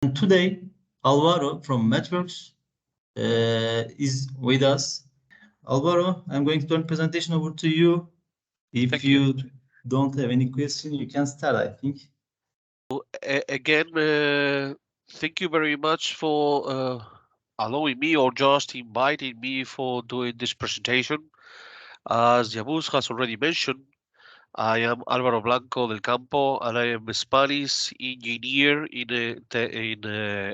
And today, Alvaro from MathWorks is with us. Alvaro, I'm going to turn presentation over to you. If you don't have any question, you can start, I think. Again, thank you very much for allowing me or just inviting me for doing this presentation. As Yabuz has already mentioned, I am Álvaro Blanco del Campo, and I am a Spanish engineer in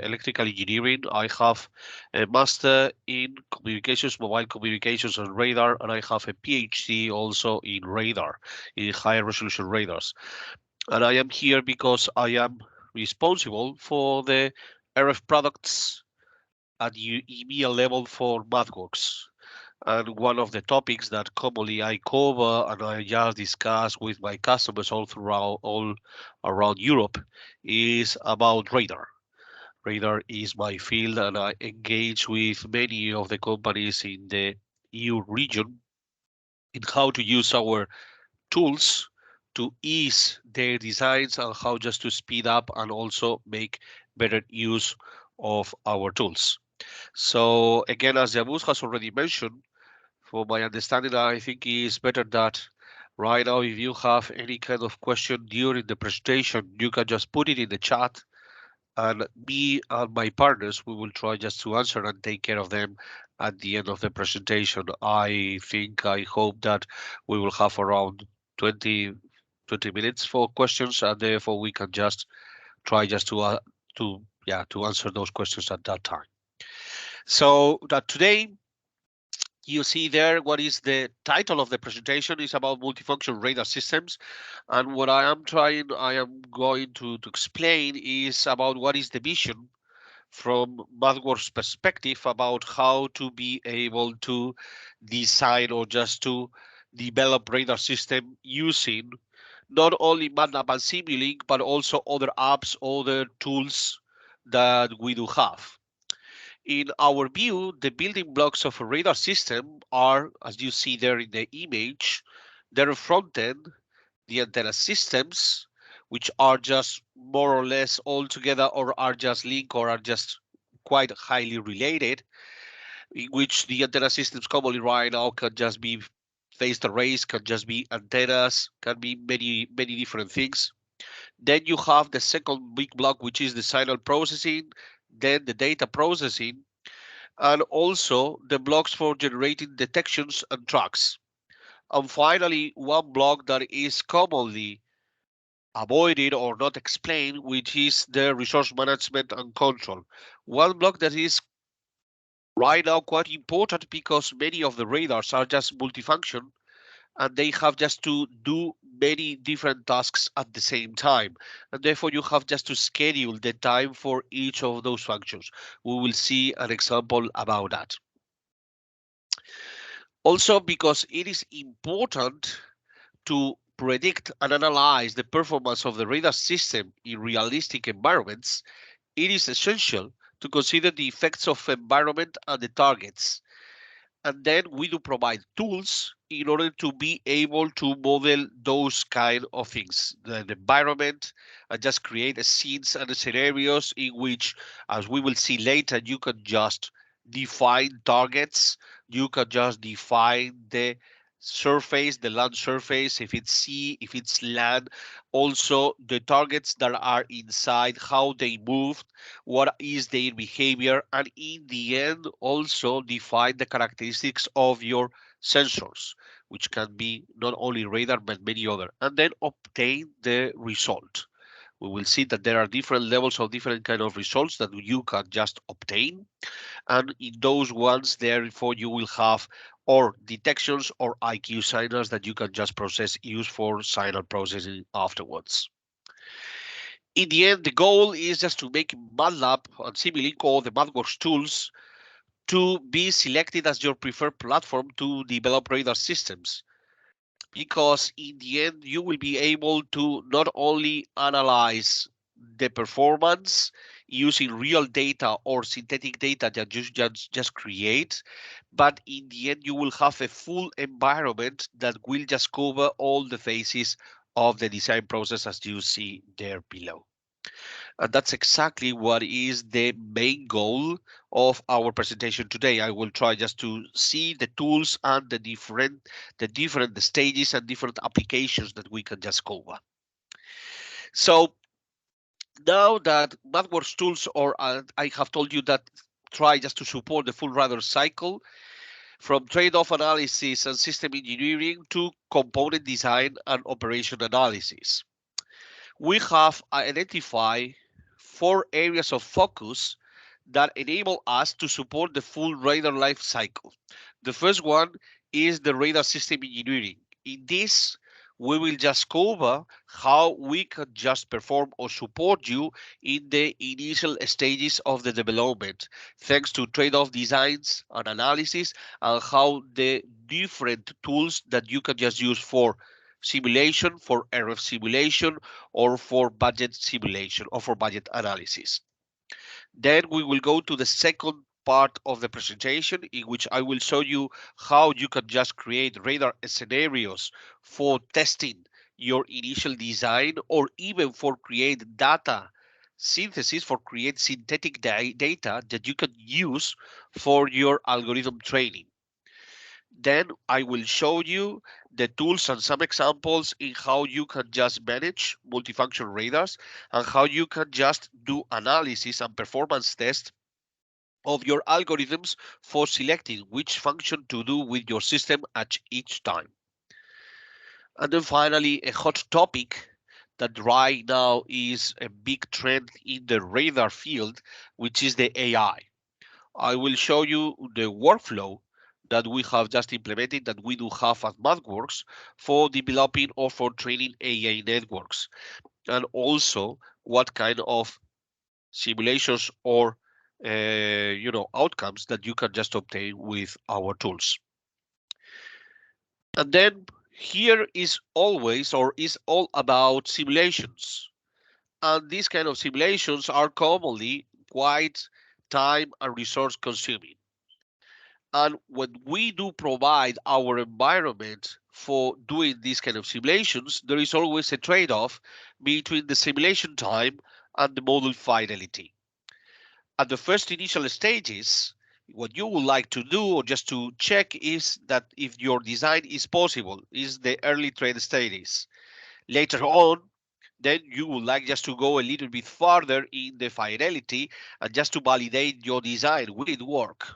electrical engineering. I have a master in communications, mobile communications and radar, and I have a PhD also in radar, in higher resolution radars. And I am here because I am responsible for the RF products at EMEA level for MathWorks. And one of the topics that commonly I cover and I just discuss with my customers all around Europe is about radar. Radar is my field, and I engage with many of the companies in the EU region in how to use our tools to ease their designs and how just to speed up and also make better use of our tools. So again, as Yabuz has already mentioned, for my understanding, I think it's better that right now, if you have any kind of question during the presentation, you can just put it in the chat, and me and my partners, we will try just to answer and take care of them at the end of the presentation. I hope that we will have around 20 minutes for questions, and therefore we can just try just to answer those questions at that time. So that today you see there what is the title of the presentation is about multifunction radar systems, and what I am going to explain is about what is the vision from MathWorks perspective about how to be able to design or just to develop radar system using not only MATLAB and Simulink, but also other apps, other tools that we do have. In our view, the building blocks of a radar system are, as you see there in the image, their front end, the antenna systems, which are just more or less all together or are just linked or are just quite highly related, in which the antenna systems commonly right now can just be phased arrays, can just be antennas, can be many different things. Then you have the second big block, which is the signal processing, then the data processing, and also the blocks for generating detections and tracks. And finally, one block that is commonly avoided or not explained, which is the resource management and control. One block that is right now quite important because many of the radars are just multifunction and they have just to do many different tasks at the same time. And therefore you have just to schedule the time for each of those functions. We will see an example about that. Also, because it is important to predict and analyze the performance of the radar system in realistic environments, it is essential to consider the effects of environment and the targets. And then we do provide tools in order to be able to model those kind of things, the environment, and just create scenes and scenarios in which, as we will see later, you can just define targets, you can just define the surface, the land surface, if it's sea, if it's land, also the targets that are inside, how they move, what is their behavior, and in the end also define the characteristics of your sensors, which can be not only radar but many other, and then obtain the result. We will see that there are different levels of different kind of results that you can just obtain, and in those ones therefore you will have or detections or IQ signals that you can just use for signal processing afterwards. In the end, the goal is just to make MATLAB and Simulink or the MathWorks tools to be selected as your preferred platform to develop radar systems. Because in the end, you will be able to not only analyze the performance using real data or synthetic data that you just create, but in the end, you will have a full environment that will just cover all the phases of the design process as you see there below. And that's exactly what is the main goal of our presentation today. I will try just to see the tools and the different stages and different applications that we can just cover. So now that MathWorks tools, or I have told you that try just to support the full radar cycle from trade-off analysis and system engineering to component design and operation analysis. We have identified 4 areas of focus that enable us to support the full radar life cycle. The first one is the radar system engineering. In this, we will just cover how we can just perform or support you in the initial stages of the development, thanks to trade-off designs and analysis, and how the different tools that you can just use for simulation, for RF simulation, or for budget simulation, or for budget analysis. Then we will go to the second part of the presentation, in which I will show you how you can just create radar scenarios for testing your initial design, or even for create data synthesis, for create synthetic data that you can use for your algorithm training. Then I will show you the tools and some examples in how you can just manage multifunction radars and how you can just do analysis and performance tests of your algorithms for selecting which function to do with your system at each time. And then finally, a hot topic that right now is a big trend in the radar field, which is the AI. I will show you the workflow that we have just implemented, that we do have at MathWorks for developing or for training AI networks, and also what kind of simulations or outcomes that you can just obtain with our tools. And then here is always, or is all about simulations. And these kind of simulations are commonly quite time and resource consuming. And when we do provide our environment for doing these kind of simulations, there is always a trade-off between the simulation time and the model fidelity. At the first initial stages, what you would like to do, or just to check, is that if your design is possible, is the early trade stages. Later on, then you would like just to go a little bit further in the fidelity and just to validate your design. Will it work?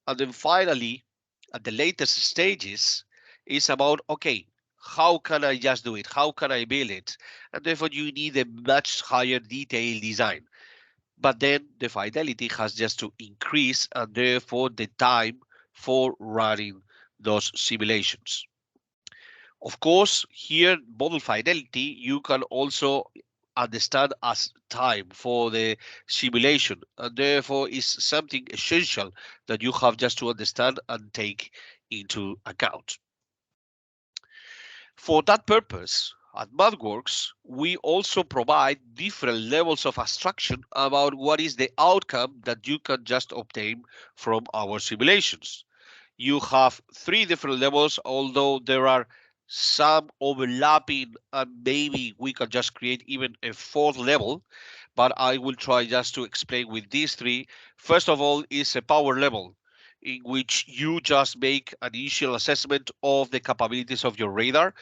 And then finally, at the latest stages, is about, okay, how can I just do it? How can I build it? And therefore, you need a much higher detailed design. But then the fidelity has just to increase, and therefore the time for running those simulations. Of course, here model fidelity you can also understand as time for the simulation, and therefore is something essential that you have just to understand and take into account. For that purpose, at MathWorks, we also provide different levels of abstraction about what is the outcome that you can just obtain from our simulations. You have 3 different levels, although there are some overlapping, and maybe we can just create even a 4th level, but I will try just to explain with these 3. First of all is a power level, in which you just make an initial assessment of the capabilities of your radar,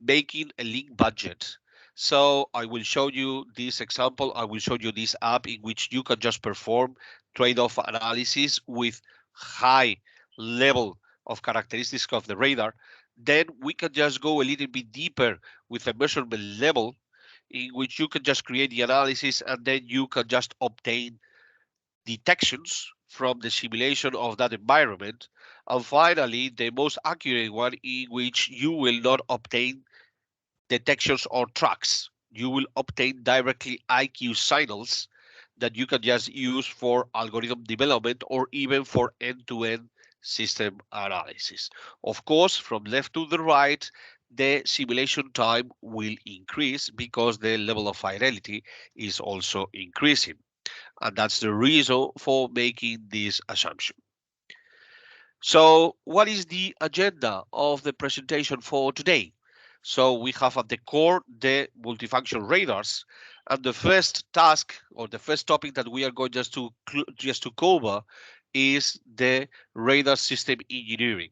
making a link budget. So I will show you this example. I will show you this app in which you can just perform trade-off analysis with high level of characteristics of the radar. Then we can just go a little bit deeper with a measurement level in which you can just create the analysis, and then you can just obtain detections from the simulation of that environment. And finally, the most accurate one, in which you will not obtain detections or tracks. You will obtain directly IQ signals that you can just use for algorithm development or even for end-to-end system analysis. Of course, from left to the right, the simulation time will increase because the level of fidelity is also increasing. And that's the reason for making this assumption. So what is the agenda of the presentation for today? So we have at the core the multifunction radars, And the first task or the first topic that we are going just to cover is the radar system engineering.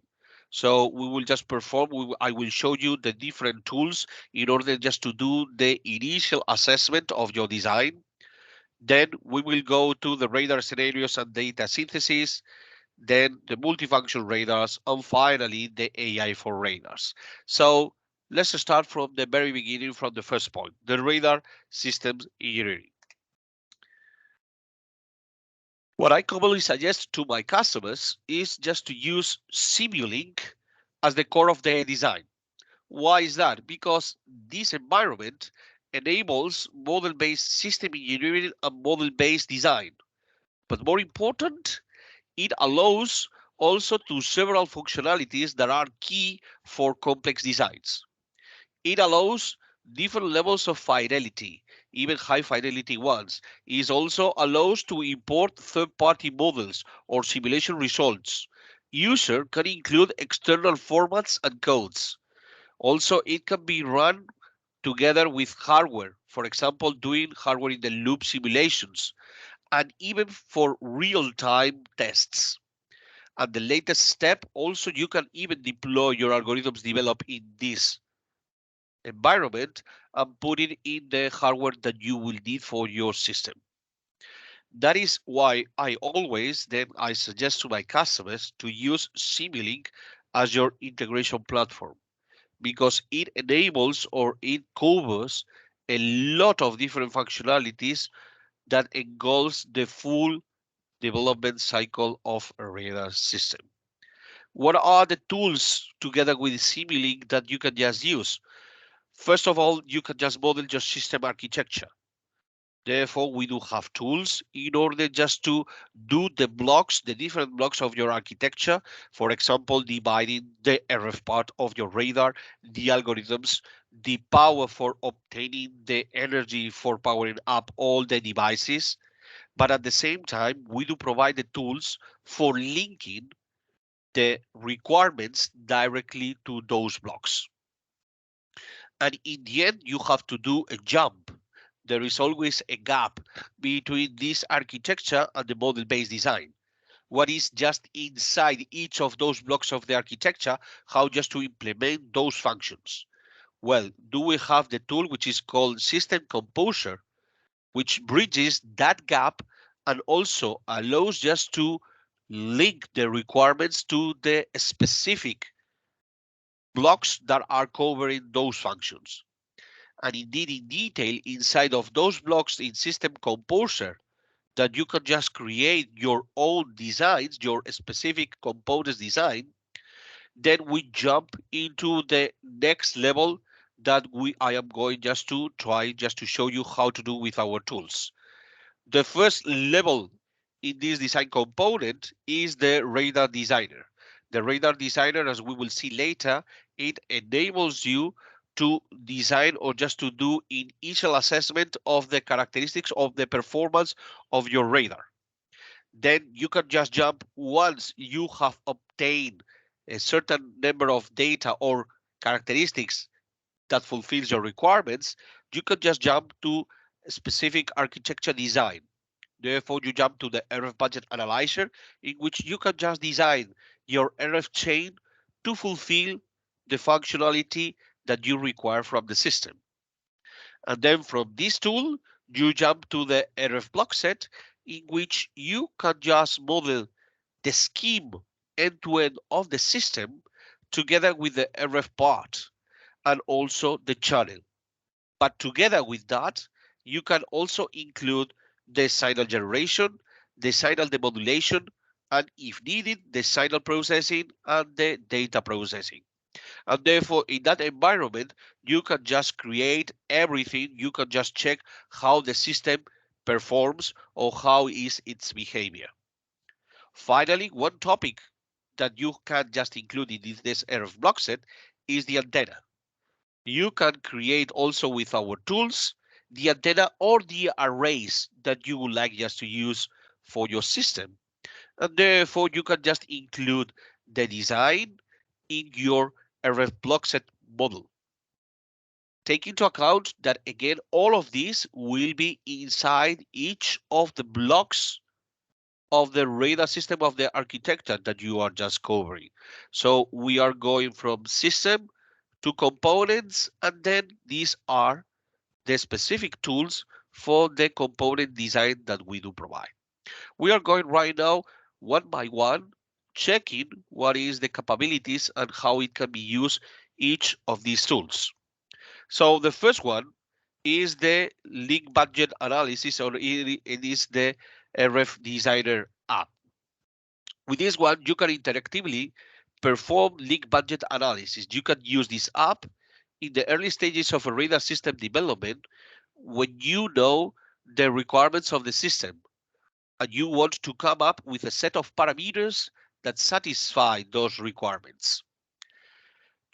So we will just perform, I will show you the different tools in order just to do the initial assessment of your design. Then we will go to the radar scenarios and data synthesis, then the multifunction radars, and finally the AI for radars. So let's start from the very beginning, from the first point, the radar systems engineering. What I commonly suggest to my customers is just to use Simulink as the core of their design. Why is that? Because this environment enables model-based system engineering and model-based design. But more important, it allows also to several functionalities that are key for complex designs. It allows different levels of fidelity, even high fidelity ones. It also allows to import third-party models or simulation results. User can include external formats and codes. Also, it can be run together with hardware, for example, doing hardware in the loop simulations, and even for real-time tests. And the latest step, also, you can even deploy your algorithms developed in this environment and put it in the hardware that you will need for your system. That is why I suggest to my customers to use Simulink as your integration platform, because it enables or it covers a lot of different functionalities that engulfs the full development cycle of a radar system. What are the tools together with Simulink that you can just use? First of all, you can just model your system architecture. Therefore, we do have tools in order just to do the blocks, the different blocks of your architecture. For example, dividing the RF part of your radar, the algorithms, the power for obtaining the energy for powering up all the devices. But at the same time, we do provide the tools for linking the requirements directly to those blocks. And in the end, you have to do a jump. There is always a gap between this architecture and the model-based design. What is just inside each of those blocks of the architecture, how just to implement those functions. Well, do we have the tool which is called System Composer, which bridges that gap and also allows just to link the requirements to the specific blocks that are covering those functions. And indeed, in detail, inside of those blocks in System Composer, that you can just create your own designs, your specific components design. Then we jump into the next level that I am going just to try just to show you how to do with our tools. The first level in this design component is the radar designer. The radar designer, as we will see later, it enables you to design or just to do initial assessment of the characteristics of the performance of your radar. Then you can just jump once you have obtained a certain number of data or characteristics that fulfills your requirements, you can just jump to specific architecture design. Therefore, you jump to the RF budget analyzer, in which you can just design your RF chain to fulfill the functionality that you require from the system. And then from this tool, you jump to the RF block set, in which you can just model the scheme end-to-end of the system together with the RF part and also the channel. But together with that, you can also include the signal generation, the signal demodulation, and if needed, the signal processing and the data processing. And therefore, in that environment, you can just create everything. You can just check how the system performs or how is its behavior. Finally, one topic that you can just include in this RF block set is the antenna. You can create also with our tools the antenna or the arrays that you would like just to use for your system. And therefore, you can just include the design in your RF block set model. Take into account that, again, all of these will be inside each of the blocks of the radar system of the architecture that you are just covering. So we are going from system to components, and then these are the specific tools for the component design that we do provide. We are going right now one by one, checking what is the capabilities and how it can be used each of these tools. So the first one is the link budget analysis, or it is the RF Designer app. With this one, you can interactively perform link budget analysis. You can use this app in the early stages of a radar system development when you know the requirements of the system and you want to come up with a set of parameters that satisfy those requirements.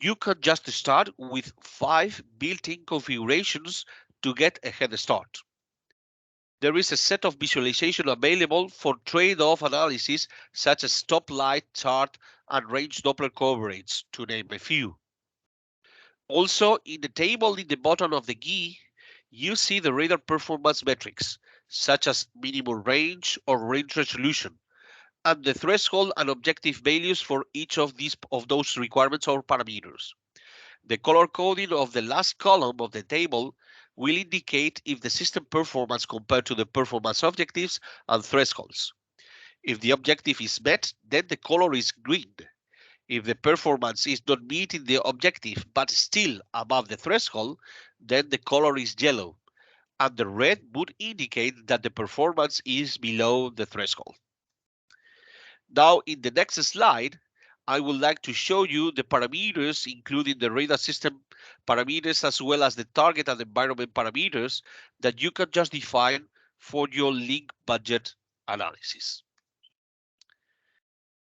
You can just start with 5 built-in configurations to get a head start. There is a set of visualization available for trade-off analysis, such as stop light chart and range Doppler coverage, to name a few. Also, in the table in the bottom of the GUI, you see the radar performance metrics, such as minimum range or range resolution, and the threshold and objective values for each of those requirements or parameters. The color coding of the last column of the table will indicate if the system performance compared to the performance objectives and thresholds. If the objective is met, then the color is green. If the performance is not meeting the objective but still above the threshold, then the color is yellow, and the red would indicate that the performance is below the threshold. Now, in the next slide, I would like to show you the parameters, including the radar system parameters, as well as the target and environment parameters that you can just define for your link budget analysis.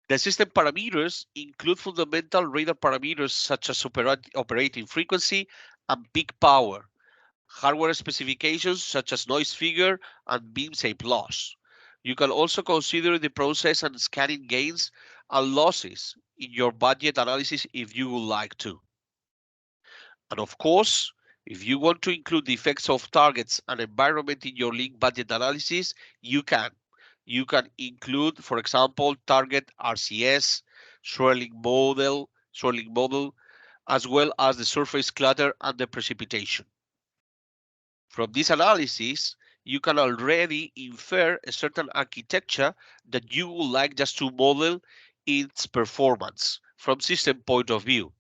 The system parameters include fundamental radar parameters such as operating frequency and peak power, hardware specifications such as noise figure and beam shape loss. You can also consider the process and scanning gains and losses in your budget analysis if you would like to. And of course, if you want to include the effects of targets and environment in your link budget analysis, you can. You can include, for example, target RCS, swirling model, as well as the surface clutter and the precipitation. From this analysis, you can already infer a certain architecture that you would like just to model its performance from system point of view.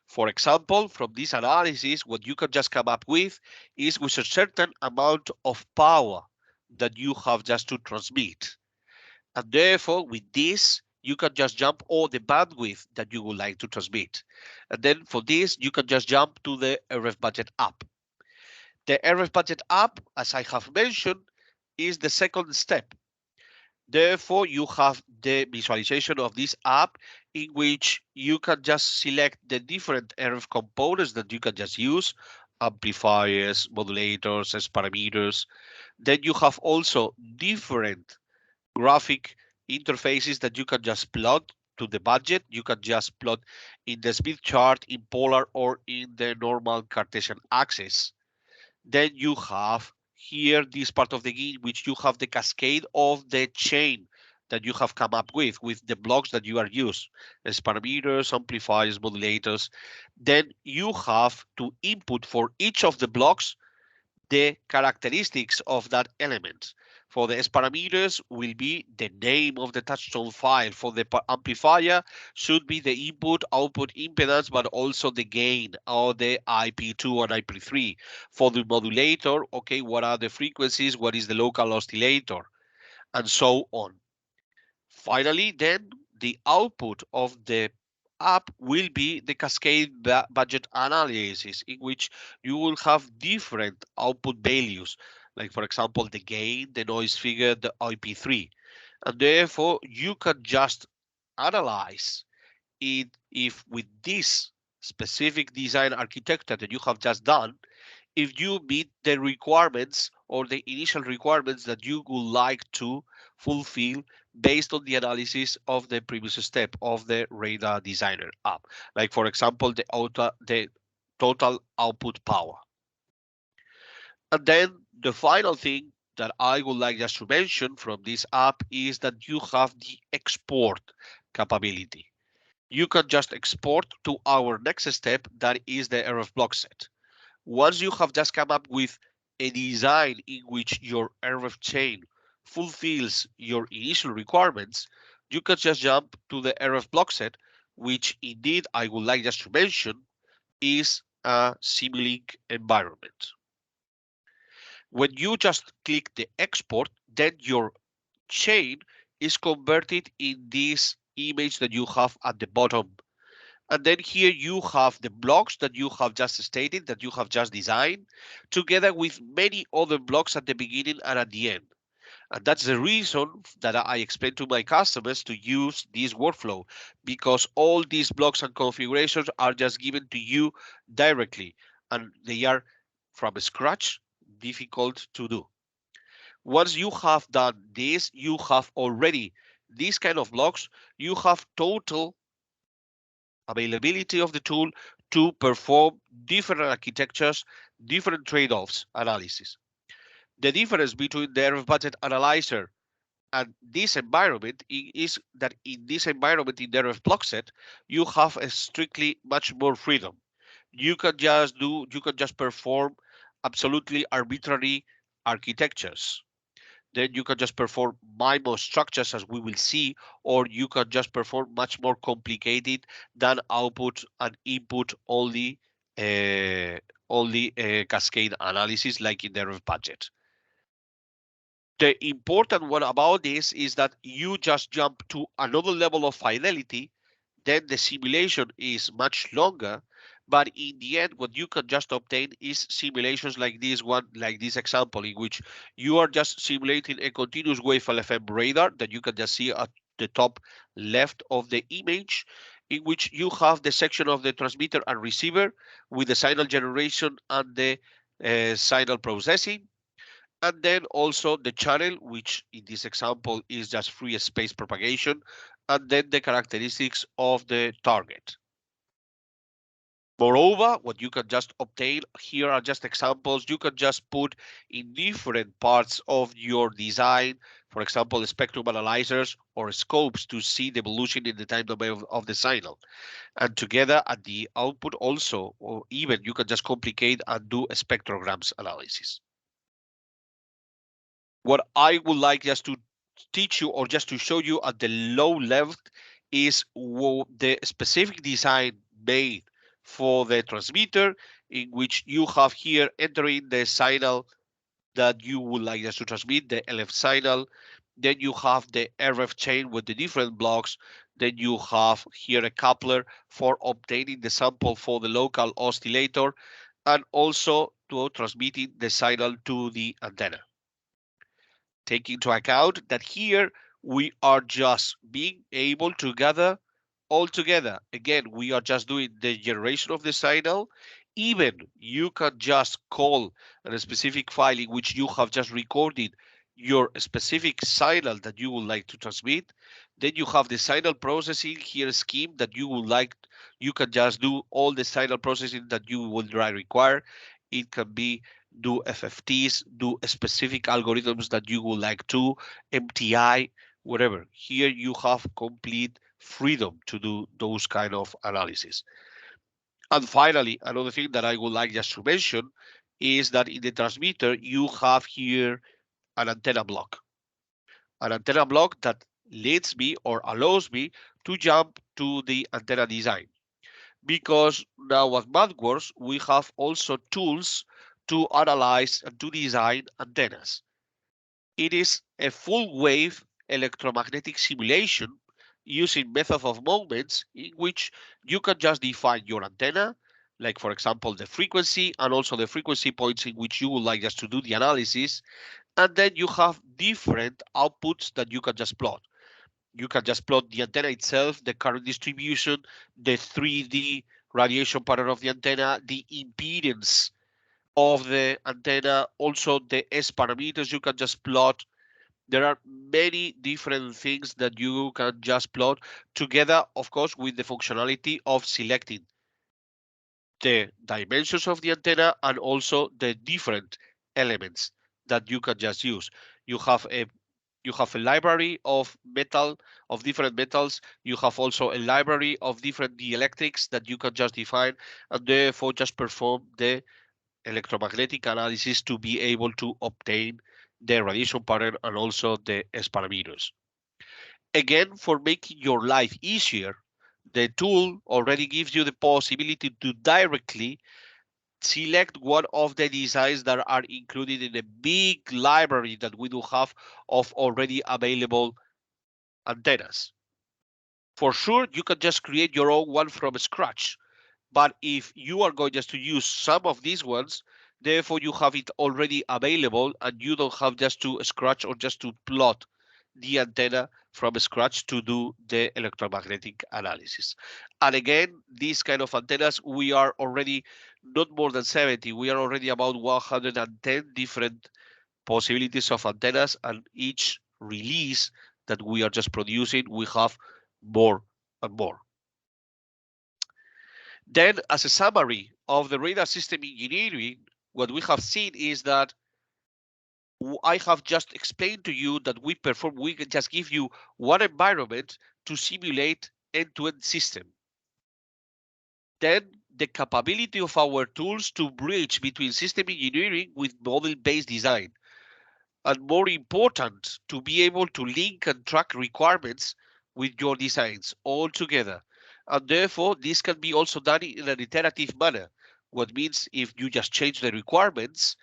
For example, from this analysis, what you can just come up with is with a certain amount of power that you have just to transmit. And therefore, with this, you can just jump all the bandwidth that you would like to transmit. And then for this, you can just jump to the RF budget app. The RF budget app, as I have mentioned, is the second step. Therefore, you have the visualization of this app in which you can just select the different RF components that you can just use, amplifiers, modulators, S parameters. Then you have also different graphic interfaces that you can just plot to the budget. You can just plot in the Smith chart, in polar, or in the normal Cartesian axis. Then you have here this part of the GUI, which you have the cascade of the chain that you have come up with the blocks that you are used, as parameters, amplifiers, modulators. Then you have to input for each of the blocks the characteristics of that element. For the S parameters will be the name of the touchstone file. For the amplifier should be the input output impedance, but also the gain or the IP2 and IP3. For the modulator, okay, what are the frequencies? What is the local oscillator? And so on. Finally, then the output of the app will be the cascade budget analysis, in which you will have different output values, like for example, the gain, the noise figure, the IP3. And therefore, you can just analyze it if with this specific design architecture that you have just done, if you meet the requirements or the initial requirements that you would like to fulfill based on the analysis of the previous step of the radar designer app. Like for example, the total output power. And then the final thing that I would like just to mention from this app is that you have the export capability. You can just export to our next step, that is the RF block set. Once you have just come up with a design in which your RF chain fulfills your initial requirements, you can just jump to the RF block set, which indeed I would like just to mention is a Simulink environment. When you just click the export, then your chain is converted in this image that you have at the bottom. And then here you have the blocks that you have just stated, that you have just designed, together with many other blocks at the beginning and at the end. And that's the reason that I explain to my customers to use this workflow, because all these blocks and configurations are just given to you directly, and they are from scratch, difficult to do. Once you have done this, you have already these kind of blocks, you have total availability of the tool to perform different architectures, different trade-offs analysis. The difference between the RF budget analyzer and this environment is that in this environment, in the RF block set, you have a strictly much more freedom. You can just perform absolutely arbitrary architectures. Then you can just perform MIMO structures, as we will see, or you can just perform much more complicated than output and input only cascade analysis like in the RF budget. The important one about this is that you just jump to another level of fidelity, then the simulation is much longer, but in the end, what you can just obtain is simulations like this one, like this example, in which you are just simulating a continuous wave LFM radar that you can just see at the top left of the image, in which you have the section of the transmitter and receiver with the signal generation and the signal processing. And then also the channel, which in this example is just free space propagation, and then the characteristics of the target. Moreover, what you can just obtain here are just examples you can just put in different parts of your design, for example, spectrum analyzers or scopes to see the evolution in the time domain of the signal. And together at the output also, or even you can just complicate and do spectrograms analysis. What I would like just to teach you or just to show you at the low left is the specific design made for the transmitter, in which you have here entering the signal that you would like us to transmit, the LF signal. Then you have the RF chain with the different blocks. Then you have here a coupler for obtaining the sample for the local oscillator, and also to transmitting the signal to the antenna. Take into account that here we are just being able to gather all together. Again, we are just doing the generation of the signal. Even you can just call a specific file in which you have just recorded your specific signal that you would like to transmit. Then you have the signal processing here scheme that you would like. You can just do all the signal processing that you would require. It can be do FFTs, do specific algorithms that you would like to, MTI, whatever. Here you have complete freedom to do those kind of analysis. And finally, another thing that I would like just to mention is that in the transmitter, you have here an antenna block. An antenna block that lets me or allows me to jump to the antenna design. Because now at MathWorks, we have also tools to analyze and to design antennas. It is a full wave electromagnetic simulation using method of moments in which you can just define your antenna, like for example, the frequency and also the frequency points in which you would like us to do the analysis. And then you have different outputs that you can just plot. You can just plot the antenna itself, the current distribution, the 3D radiation pattern of the antenna, the impedance of the antenna, also the S parameters you can just plot. There are many different things that you can just plot together, of course, with the functionality of selecting the dimensions of the antenna and also the different elements that you can just use. You have a library of different metals. You have also a library of different dielectrics that you can just define and therefore just perform the electromagnetic analysis to be able to obtain the radiation pattern and also the S parameters. Again, for making your life easier, the tool already gives you the possibility to directly select one of the designs that are included in a big library that we do have of already available antennas. For sure, you can just create your own one from scratch. But if you are going just to use some of these ones, therefore you have it already available and you don't have just to scratch or just to plot the antenna from scratch to do the electromagnetic analysis. And again, these kind of antennas, we are already not more than 70. We are already about 110 different possibilities of antennas, and each release that we are just producing, we have more and more. Then, as a summary of the radar system engineering, what we have seen is that I have just explained to you that we can just give you one environment to simulate end-to-end system. Then the capability of our tools to bridge between system engineering with model-based design. And more important, to be able to link and track requirements with your designs all together. And therefore, this can be also done in an iterative manner. What means if you just change the requirements,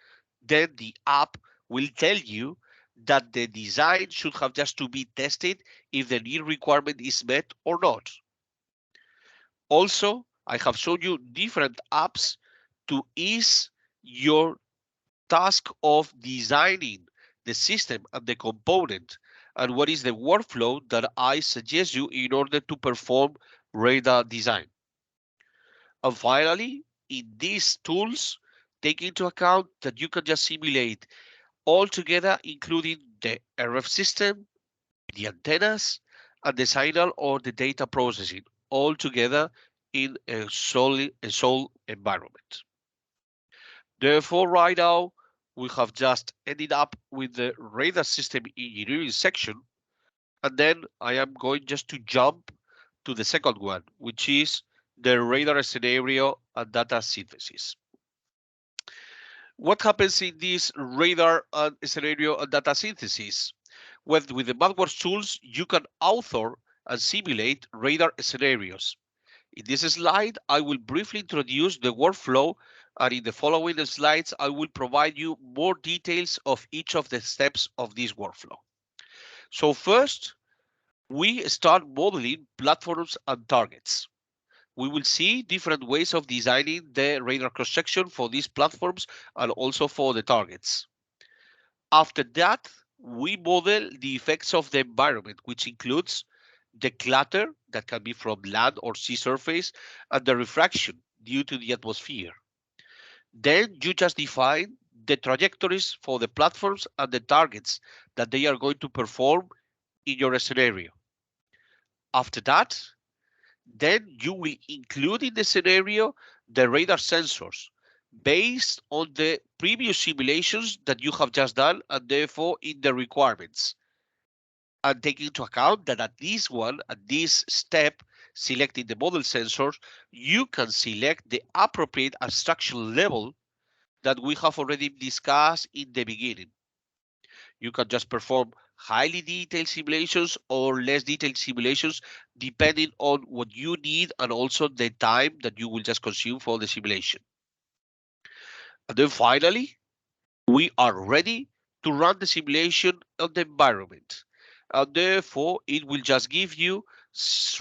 then the app will tell you that the design should have just to be tested if the new requirement is met or not. Also, I have shown you different apps to ease your task of designing the system and the component, and what is the workflow that I suggest you in order to perform radar design. And finally, in these tools, take into account that you can just simulate all together, including the RF system, the antennas, and the signal or the data processing, all together in a sole environment. Therefore, right now, we have just ended up with the radar system engineering section, and then I am going just to jump to the second one, which is the radar scenario and data synthesis. What happens in this radar and scenario and data synthesis? With the MathWorks tools, you can author and simulate radar scenarios. In this slide, I will briefly introduce the workflow, and in the following slides, I will provide you more details of each of the steps of this workflow. So first, we start modeling platforms and targets. We will see different ways of designing the radar cross-section for these platforms and also for the targets. After that, we model the effects of the environment, which includes the clutter that can be from land or sea surface and the refraction due to the atmosphere. Then you just define the trajectories for the platforms and the targets that they are going to perform in your scenario. After that, then you will include in the scenario the radar sensors based on the previous simulations that you have just done and therefore in the requirements. And take into account that at this step, selecting the model sensors, you can select the appropriate abstraction level that we have already discussed in the beginning. You can just perform highly detailed simulations or less detailed simulations depending on what you need and also the time that you will just consume for the simulation. And then finally, we are ready to run the simulation on the environment. And therefore, it will just give you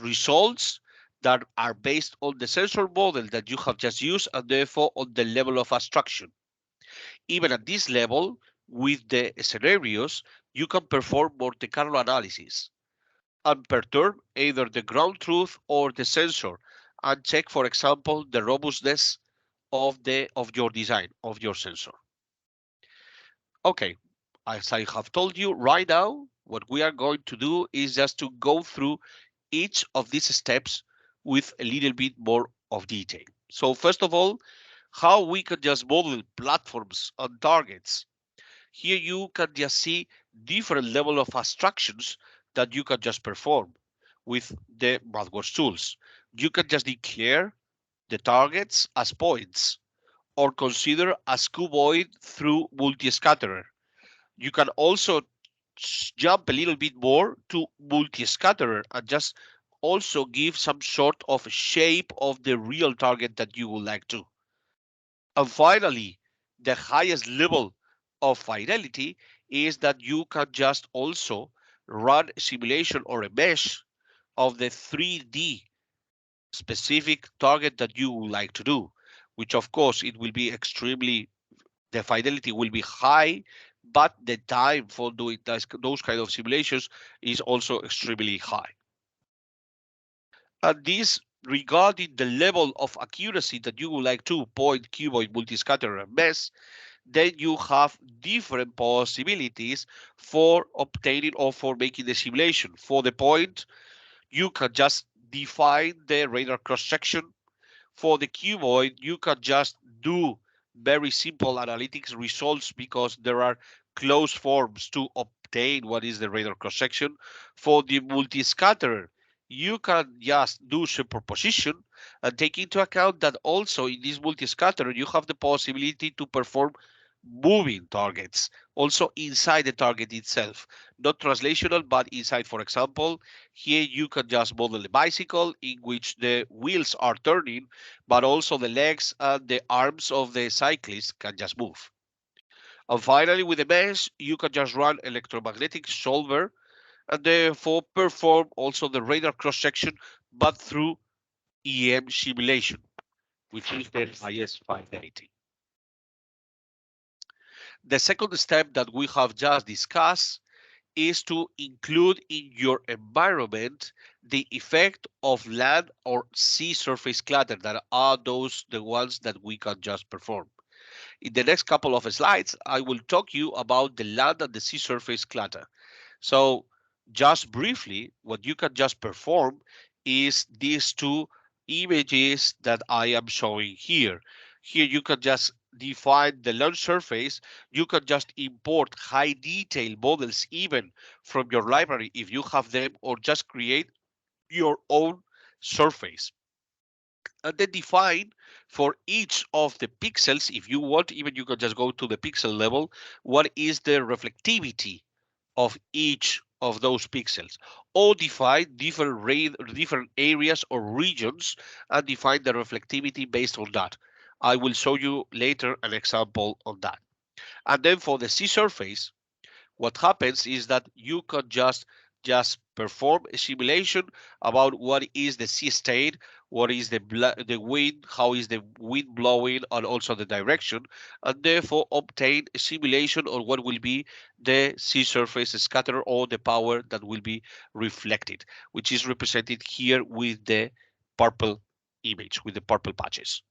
results that are based on the sensor model that you have just used and therefore on the level of abstraction. Even at this level, with the scenarios, you can perform Monte Carlo analysis and perturb either the ground truth or the sensor and check, for example, the robustness of your design of your sensor. Okay, as I have told you right now, what we are going to do is just to go through each of these steps with a little bit more of detail. So first of all, how we can just model platforms and targets. Here you can just see different level of abstractions that you can just perform with the MathWorks tools. You can just declare the targets as points or consider as cuboid through multi-scatterer. You can also jump a little bit more to multi-scatterer and just also give some sort of shape of the real target that you would like to. And finally, the highest level of fidelity is that you can just also run a simulation or a mesh of the 3D specific target that you would like to do, which of course it will be extremely, the fidelity will be high, but the time for doing those kind of simulations is also extremely high. And this regarding the level of accuracy that you would like to point, cuboid, multi-scatterer, and mesh, then you have different possibilities for obtaining or for making the simulation. For the point, you can just define the radar cross-section. For the cuboid, you can just do very simple analytics results because there are closed forms to obtain what is the radar cross-section. For the multi-scatterer, you can just do superposition and take into account that also in this multi-scatterer, you have the possibility to perform moving targets also inside the target itself, not translational, but inside. For example, here you can just model a bicycle in which the wheels are turning, but also the legs and the arms of the cyclist can just move. And finally, with the mesh, you can just run electromagnetic solver and therefore perform also the radar cross-section, but through EM simulation, which is the highest fidelity. The second step that we have just discussed is to include in your environment the effect of land or sea surface clutter that are the ones that we can just perform. In the next couple of slides, I will talk you about the land and the sea surface clutter. So just briefly, what you can just perform is these two images that I am showing here. Here you can just define the land surface. You can just import high detail models even from your library if you have them, or just create your own surface. And then define for each of the pixels, if you want, even you can just go to the pixel level, what is the reflectivity of each of those pixels, or define different areas or regions and define the reflectivity based on that. I will show you later an example on that. And then for the sea surface, what happens is that you can just perform a simulation about what is the sea state, what is the wind, how is the wind blowing, and also the direction, and therefore obtain a simulation on what will be the sea surface scatter or the power that will be reflected, which is represented here with the purple image, with the purple patches.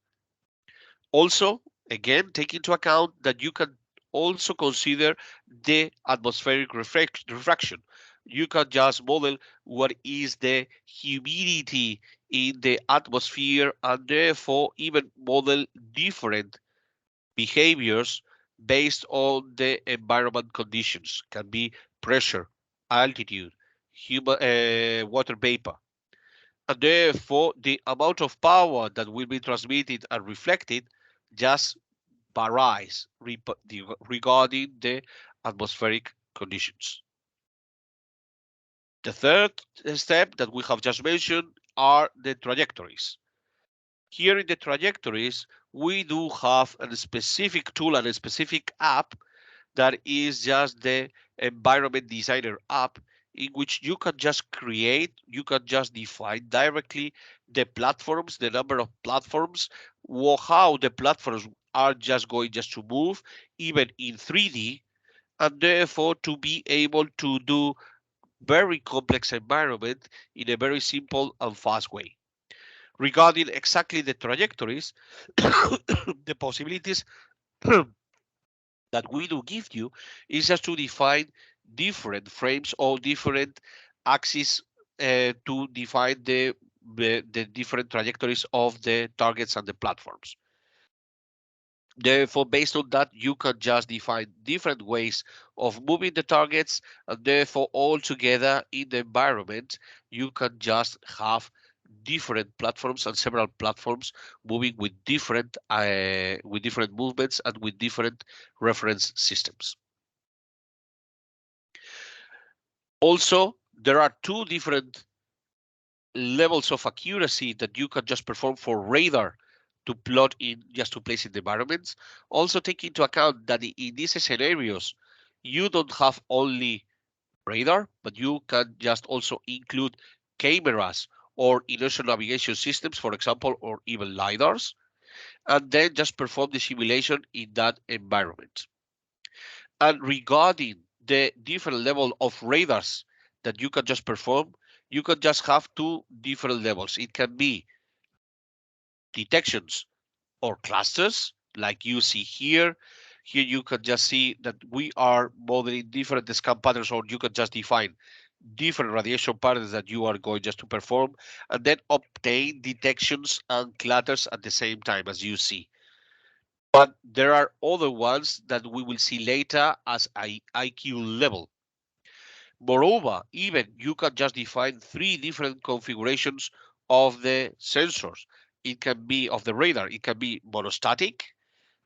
Also, again, take into account that you can also consider the atmospheric refraction. You can just model what is the humidity in the atmosphere and therefore even model different behaviors based on the environment conditions. Can be pressure, altitude, water vapor. And therefore, the amount of power that will be transmitted and reflected just varies regarding the atmospheric conditions. The third step that we have just mentioned are the trajectories. Here in the trajectories, we do have a specific tool and a specific app that is just the environment designer app, in which you can just create, you can just define directly the platforms, the number of platforms, how the platforms are just going to move, even in 3D, and therefore to be able to do very complex environment in a very simple and fast way. Regarding exactly the trajectories, the possibilities that we do give you is just to define different frames or different axes to define the the different trajectories of the targets and the platforms. Therefore, based on that, you can just define different ways of moving the targets, and therefore all together in the environment, you can just have different platforms and several platforms moving with different movements and with different reference systems. Also, there are two different levels of accuracy that you can just perform for radar to plot in, just to place in the environments. Also take into account that in these scenarios, you don't have only radar, but you can just also include cameras or inertial navigation systems, for example, or even LiDARs, and then just perform the simulation in that environment. And regarding the different level of radars that you can just perform, you can just have two different levels. It can be detections or clusters, like you see here. Here you can just see that we are modeling different scan patterns, or you can just define different radiation patterns that you are going just to perform, and then obtain detections and clusters at the same time, as you see. But there are other ones that we will see later as IQ level. Moreover, even you can just define three different configurations of the sensors. It can be of the radar, it can be monostatic,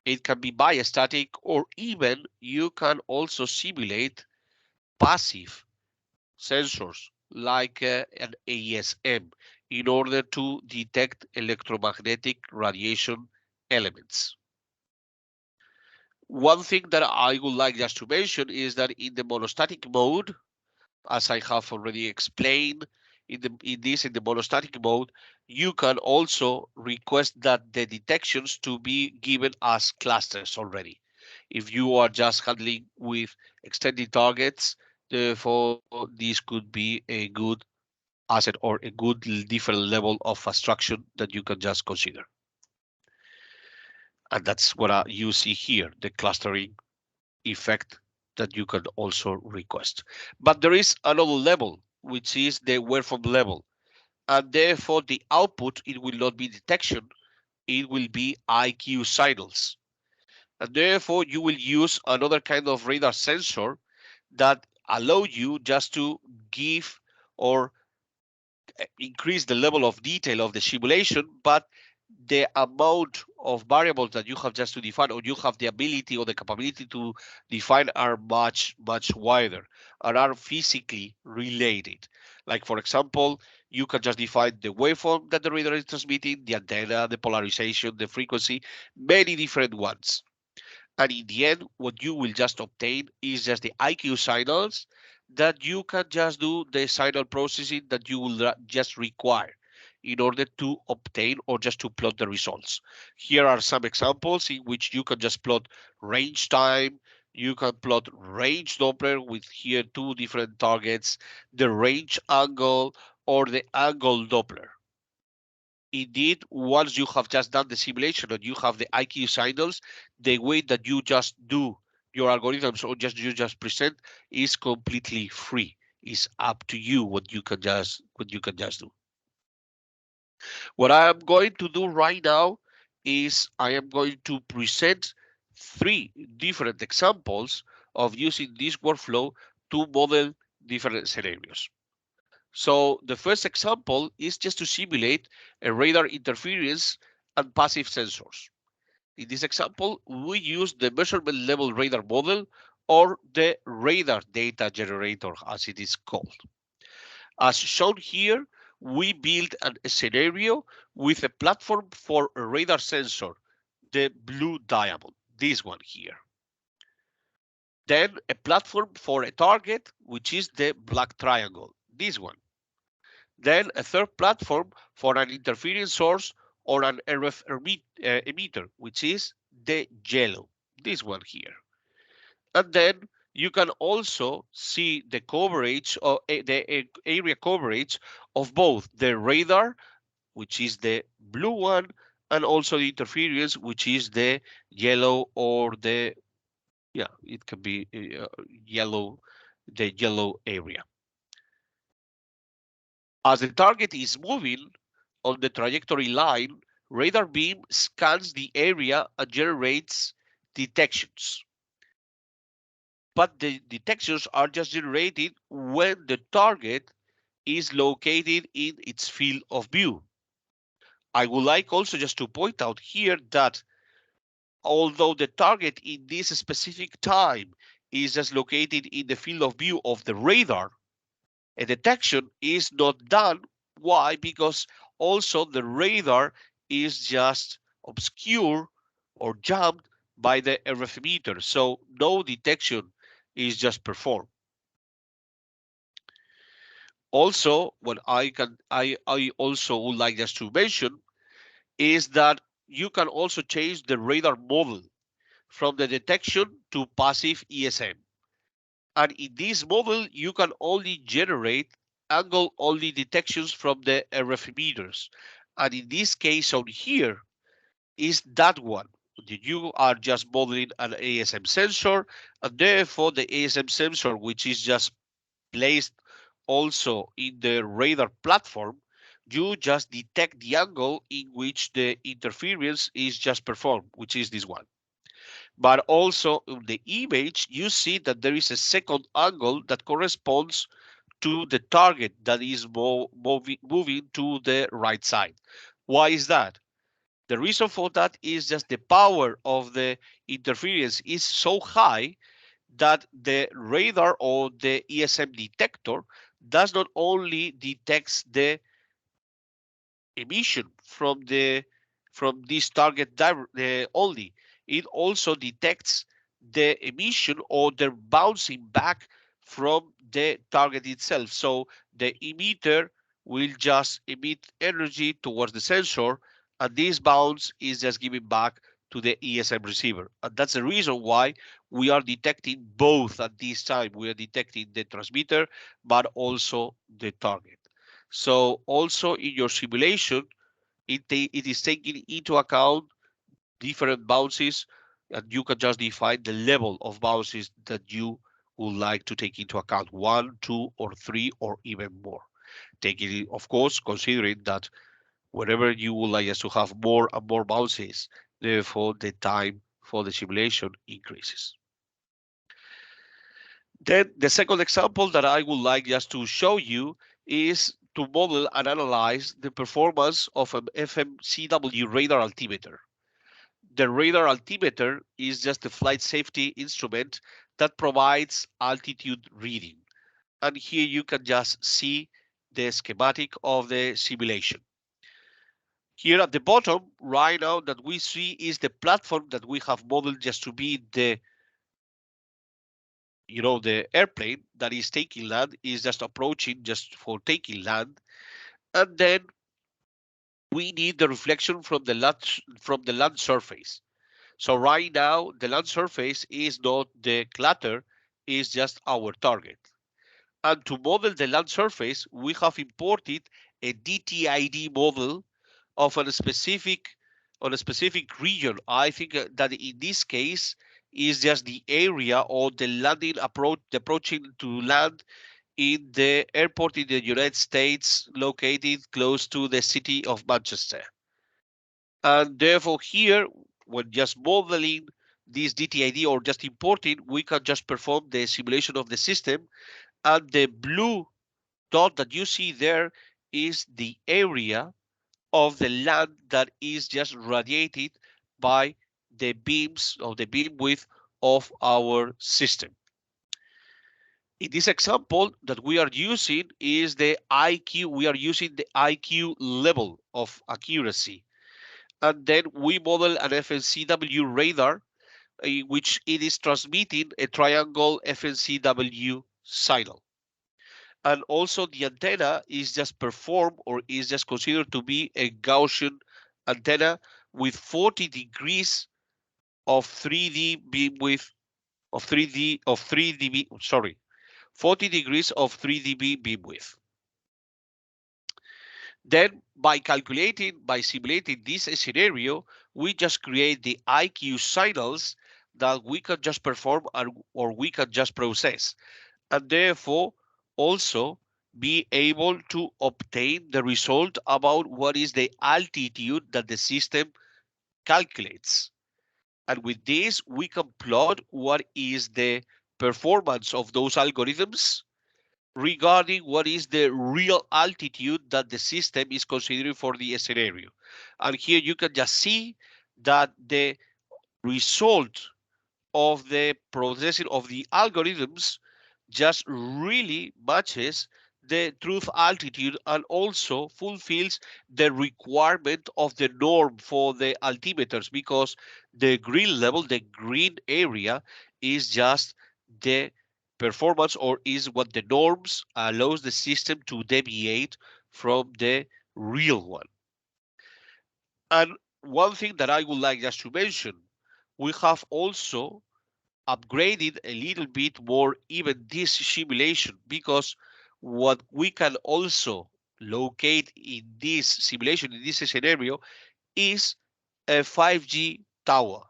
it can be biostatic, or even you can also simulate passive sensors like an ASM in order to detect electromagnetic radiation elements. One thing that I would like just to mention is that in the monostatic mode, as I have already explained, in the monostatic mode, you can also request that the detections to be given as clusters already. If you are just handling with extended targets, therefore this could be a good asset or a good different level of abstraction that you can just consider. And that's what you see here, the clustering effect that you can also request. But there is another level, which is the waveform level. And therefore the output, it will not be detection, it will be IQ signals. And therefore you will use another kind of radar sensor that allow you just to give or increase the level of detail of the simulation, but the amount of variables that you have just to define, or you have the ability or the capability to define, are much wider and are physically related. Like, for example, you can just define the waveform that the radar is transmitting, the antenna, the polarization, the frequency, many different ones. And in the end, what you will just obtain is just the IQ signals that you can just do the signal processing that you will just require in order to obtain or just to plot the results. Here are some examples in which you can just plot range time, you can plot range Doppler with here two different targets, the range angle or the angle Doppler. Indeed, once you have just done the simulation and you have the IQ signals, the way that you just do your algorithms or you just present is completely free. It's up to you what you can just do. What I am going to do right now is I am going to present three different examples of using this workflow to model different scenarios. So the first example is just to simulate a radar interference and passive sensors. In this example, we use the measurement level radar model, or the radar data generator as it is called. As shown here, we build a scenario with a platform for a radar sensor, the blue diamond, this one here. Then a platform for a target, which is the black triangle, this one. Then a third platform for an interference source or an RF emitter, which is the yellow, this one here. And then you can also see the coverage or the area coverage of both the radar, which is the blue one, and also the interference, which is the yellow, or the, yeah, it can be yellow, the yellow area. As the target is moving, on the trajectory line, radar beam scans the area and generates detections. But the detections are just generated when the target is located in its field of view. I would like also just to point out here that although the target in this specific time is just located in the field of view of the radar, a detection is not done. Why? Because also the radar is just obscured or jammed by the RF emitter, so no detection is just performed. Also, what I also would like just to mention is that you can also change the radar model from the detection to passive ESM. And in this model, you can only generate angle-only detections from the RF emitters. And in this case on here is that one. You are just modeling an ASM sensor, and therefore the ASM sensor, which is just placed also in the radar platform, you just detect the angle in which the interference is just performed, which is this one. But also in the image, you see that there is a second angle that corresponds to the target that is moving to the right side. Why is that? The reason for that is just the power of the interference is so high that the radar or the ESM detector does not only detects the emission from this target only, it also detects the emission or the bouncing back from the target itself. So the emitter will just emit energy towards the sensor, and this bounce is just given back to the ESM receiver. And that's the reason why we are detecting both at this time. We are detecting the transmitter, but also the target. So also in your simulation, it is taking into account different bounces, and you can just define the level of bounces that you would like to take into account, 1, 2, or 3, or even more. Taking, of course, considering that whenever you would like us to have more and more bounces, therefore the time for the simulation increases. Then the second example that I would like just to show you is to model and analyze the performance of an FMCW radar altimeter. The radar altimeter is just a flight safety instrument that provides altitude reading. And here you can just see the schematic of the simulation. Here at the bottom, right now that we see is the platform that we have modeled just to be the the airplane that is taking land is just approaching just for taking land. And then we need the reflection from the land surface. So right now, the land surface is not the clutter, is just our target. And to model the land surface, we have imported a DTID model of a specific region. I think that in this case is just the area or the landing approaching to land in the airport in the United States located close to the city of Manchester. And therefore here, when just modeling this DTID or just importing, we can just perform the simulation of the system. And the blue dot that you see there is the area of the land that is just radiated by the beams or the beam width of our system. In this example that we are using is the IQ. We are using the IQ level of accuracy. And then we model an FNCW radar in which it is transmitting a triangle FNCW signal. And also the antenna is just performed or is just considered to be a Gaussian antenna with 40 degrees of 3D beam width of 3 dB, sorry, 40 degrees of 3 dB beam width. Then by simulating this scenario, we just create the IQ signals that we can just perform or we can just process. And therefore, also be able to obtain the result about what is the altitude that the system calculates. And with this, we can plot what is the performance of those algorithms regarding what is the real altitude that the system is considering for the scenario. And here you can just see that the result of the processing of the algorithms just really matches the truth altitude and also fulfills the requirement of the norm for the altimeters, because the green level, the green area, is just the performance, or is what the norms allows the system to deviate from the real one. And one thing that I would like just to mention, we have also upgraded a little bit more even this simulation, because what we can also locate in this simulation, in this scenario, is a 5G tower.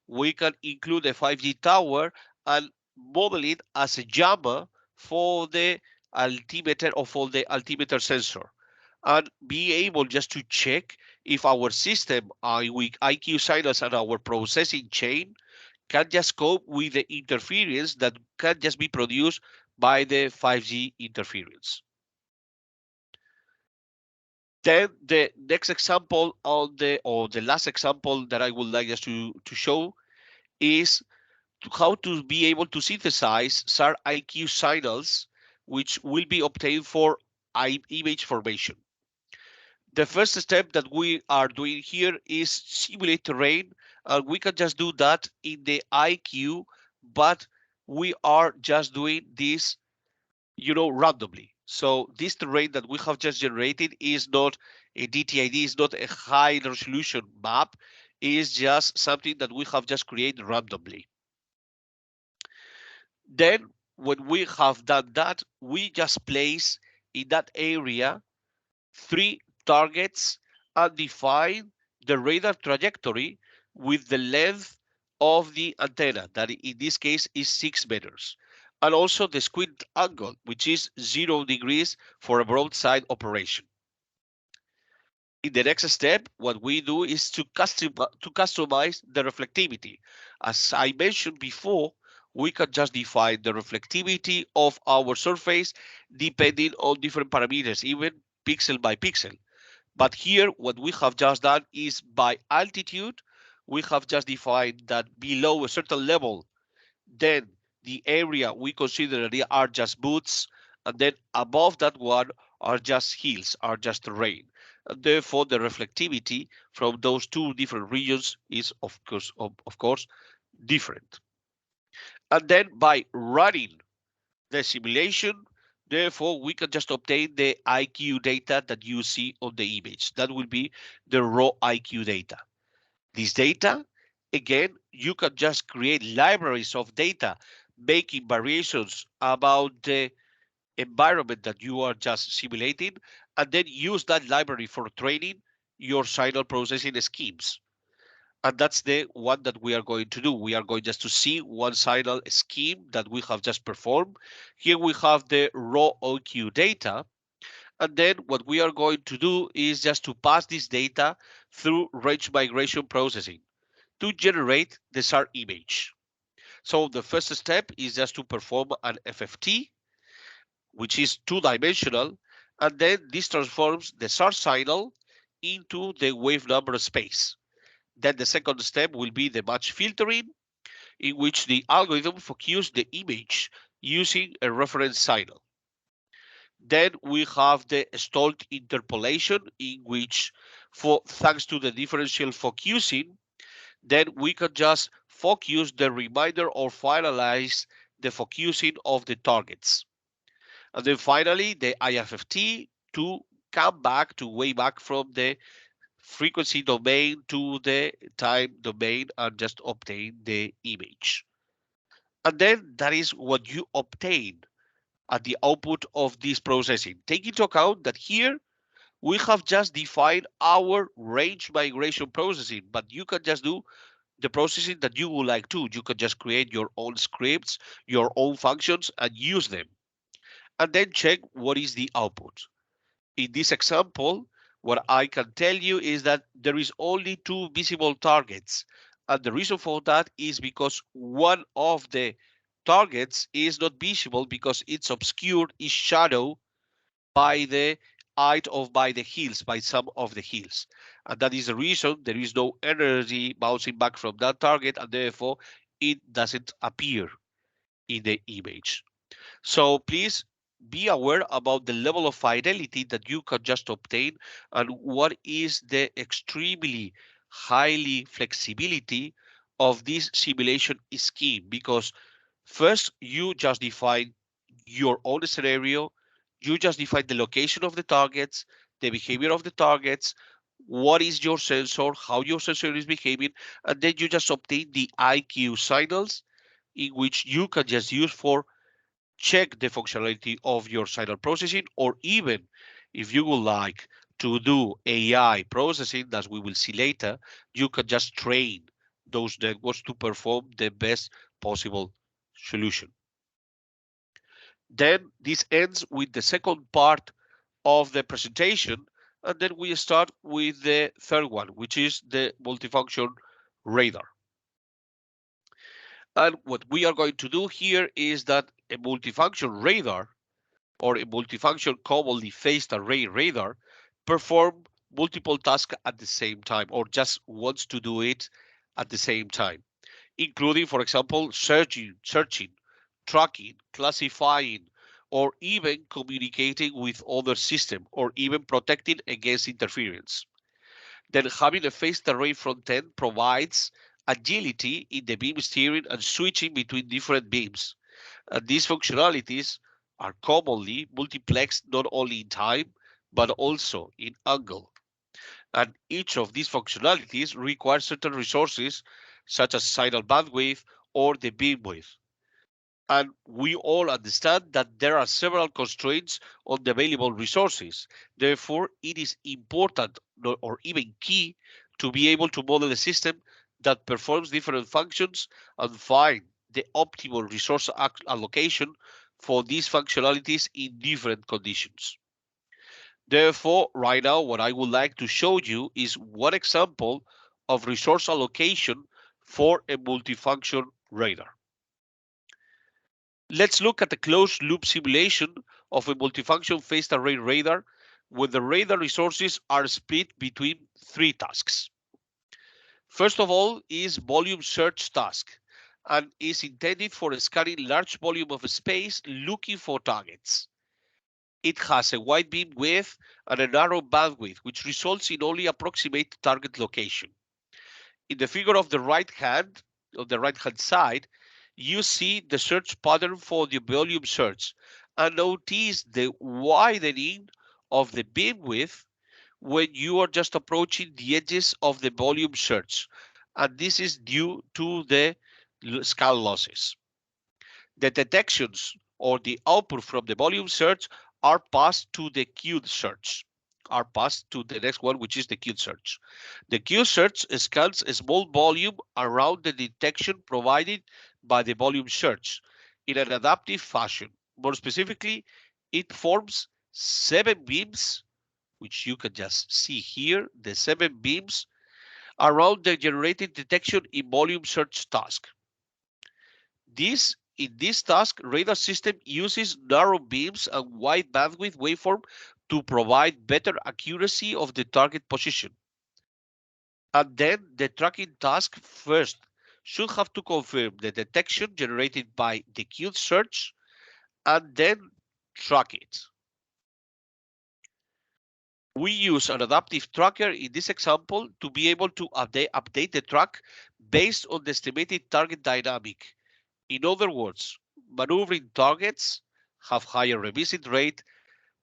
We can include a 5G tower and model it as a jammer for the altimeter or for the altimeter sensor, and be able just to check if our system with IQ signals and our processing chain can just cope with the interference that can just be produced by the 5G interference. Then the next example on the last example that I would like us to show is how to be able to synthesize SAR IQ signals, which will be obtained for image formation. The first step that we are doing here is simulate terrain, and we can just do that in the IQ, but we are just doing this, randomly. So this terrain that we have just generated is not a DTID, is not a high resolution map, it is just something that we have just created randomly. Then when we have done that, we just place in that area 3 targets and define the radar trajectory with the length of the antenna, that in this case is 6 meters, and also the squint angle, which is 0 degrees for a broadside operation. In the next step, what we do is to customize the reflectivity. As I mentioned before, we can just define the reflectivity of our surface depending on different parameters, even pixel by pixel. But here, what we have just done is by altitude, we have just defined that below a certain level, then the area we consider are just boots, and then above that one are just hills, are just terrain. And therefore, the reflectivity from those two different regions is, of course, different. And then by running the simulation, therefore, we can just obtain the IQ data that you see on the image. That will be the raw IQ data. This data, again, you can just create libraries of data, making variations about the environment that you are just simulating, and then use that library for training your signal processing schemes. And that's the one that we are going to do. We are going just to see one signal scheme that we have just performed. Here we have the raw OQ data. And then what we are going to do is just to pass this data through range migration processing to generate the SAR image. So the first step is just to perform an FFT, which is two-dimensional, and then this transforms the SAR signal into the wave number space. Then the second step will be the match filtering, in which the algorithm focuses the image using a reference signal. Then we have the stalled interpolation, in which, thanks to the differential focusing, then we can just focus the reminder or finalize the focusing of the targets. And then finally, the IFFT to come back, to way back from the frequency domain to the time domain and just obtain the image. And then that is what you obtain at the output of this processing. Take into account that here we have just defined our range migration processing, but you can just do the processing that you would like to. You can just create your own scripts, your own functions, and use them. and then check what is the output. In this example, what I can tell you is that there is only 2 visible targets. And the reason for that is because one of the targets is not visible because it's obscured, is shadowed by the by the hills, by some of the hills. And that is the reason there is no energy bouncing back from that target, and therefore it doesn't appear in the image. So please be aware about the level of fidelity that you can just obtain and what is the extremely highly flexibility of this simulation scheme, because first you just define your own scenario, you just define the location of the targets, the behavior of the targets, what is your sensor, how your sensor is behaving, and then you just obtain the IQ signals in which you can just use for check the functionality of your signal processing, or even if you would like to do AI processing, as we will see later, you can just train those networks to perform the best possible solution. Then this ends with the second part of the presentation, and then we start with the third one, which is the multifunction radar. And what we are going to do here is that a multifunction radar, or a multifunction commonly phased array radar, perform multiple tasks at the same time, or just wants to do it at the same time, including, for example, searching, tracking, classifying, or even communicating with other systems, or even protecting against interference. Then having a phased array front end provides agility in the beam steering and switching between different beams. And these functionalities are commonly multiplexed not only in time, but also in angle. And each of these functionalities requires certain resources, such as signal bandwidth or the beam width. And we all understand that there are several constraints on the available resources. Therefore, it is important or even key to be able to model a system that performs different functions and find the optimal resource allocation for these functionalities in different conditions. Therefore, right now, what I would like to show you is one example of resource allocation for a multifunction radar. Let's look at a closed loop simulation of a multifunction phased array radar, where the radar resources are split between 3 tasks. First of all is volume search task, and is intended for scanning large volume of space looking for targets. It has a wide beam width and a narrow bandwidth, which results in only approximate target location. In the figure on the right hand side, you see the search pattern for the volume search, and notice the widening of the beam width when you are just approaching the edges of the volume search, and this is due to the scan losses. The detections or the output from the volume search are passed to the queued search, are passed to the next one, which is the queued search. The queued search scans a small volume around the detection provided by the volume search in an adaptive fashion. More specifically, it forms 7 beams, which you can just see here, the 7 beams around the generated detection in volume search task. In this task, radar system uses narrow beams and wide bandwidth waveform to provide better accuracy of the target position. And then the tracking task first should have to confirm the detection generated by the queued search and then track it. We use an adaptive tracker in this example to be able to update the track based on the estimated target dynamic. In other words, maneuvering targets have higher revisit rate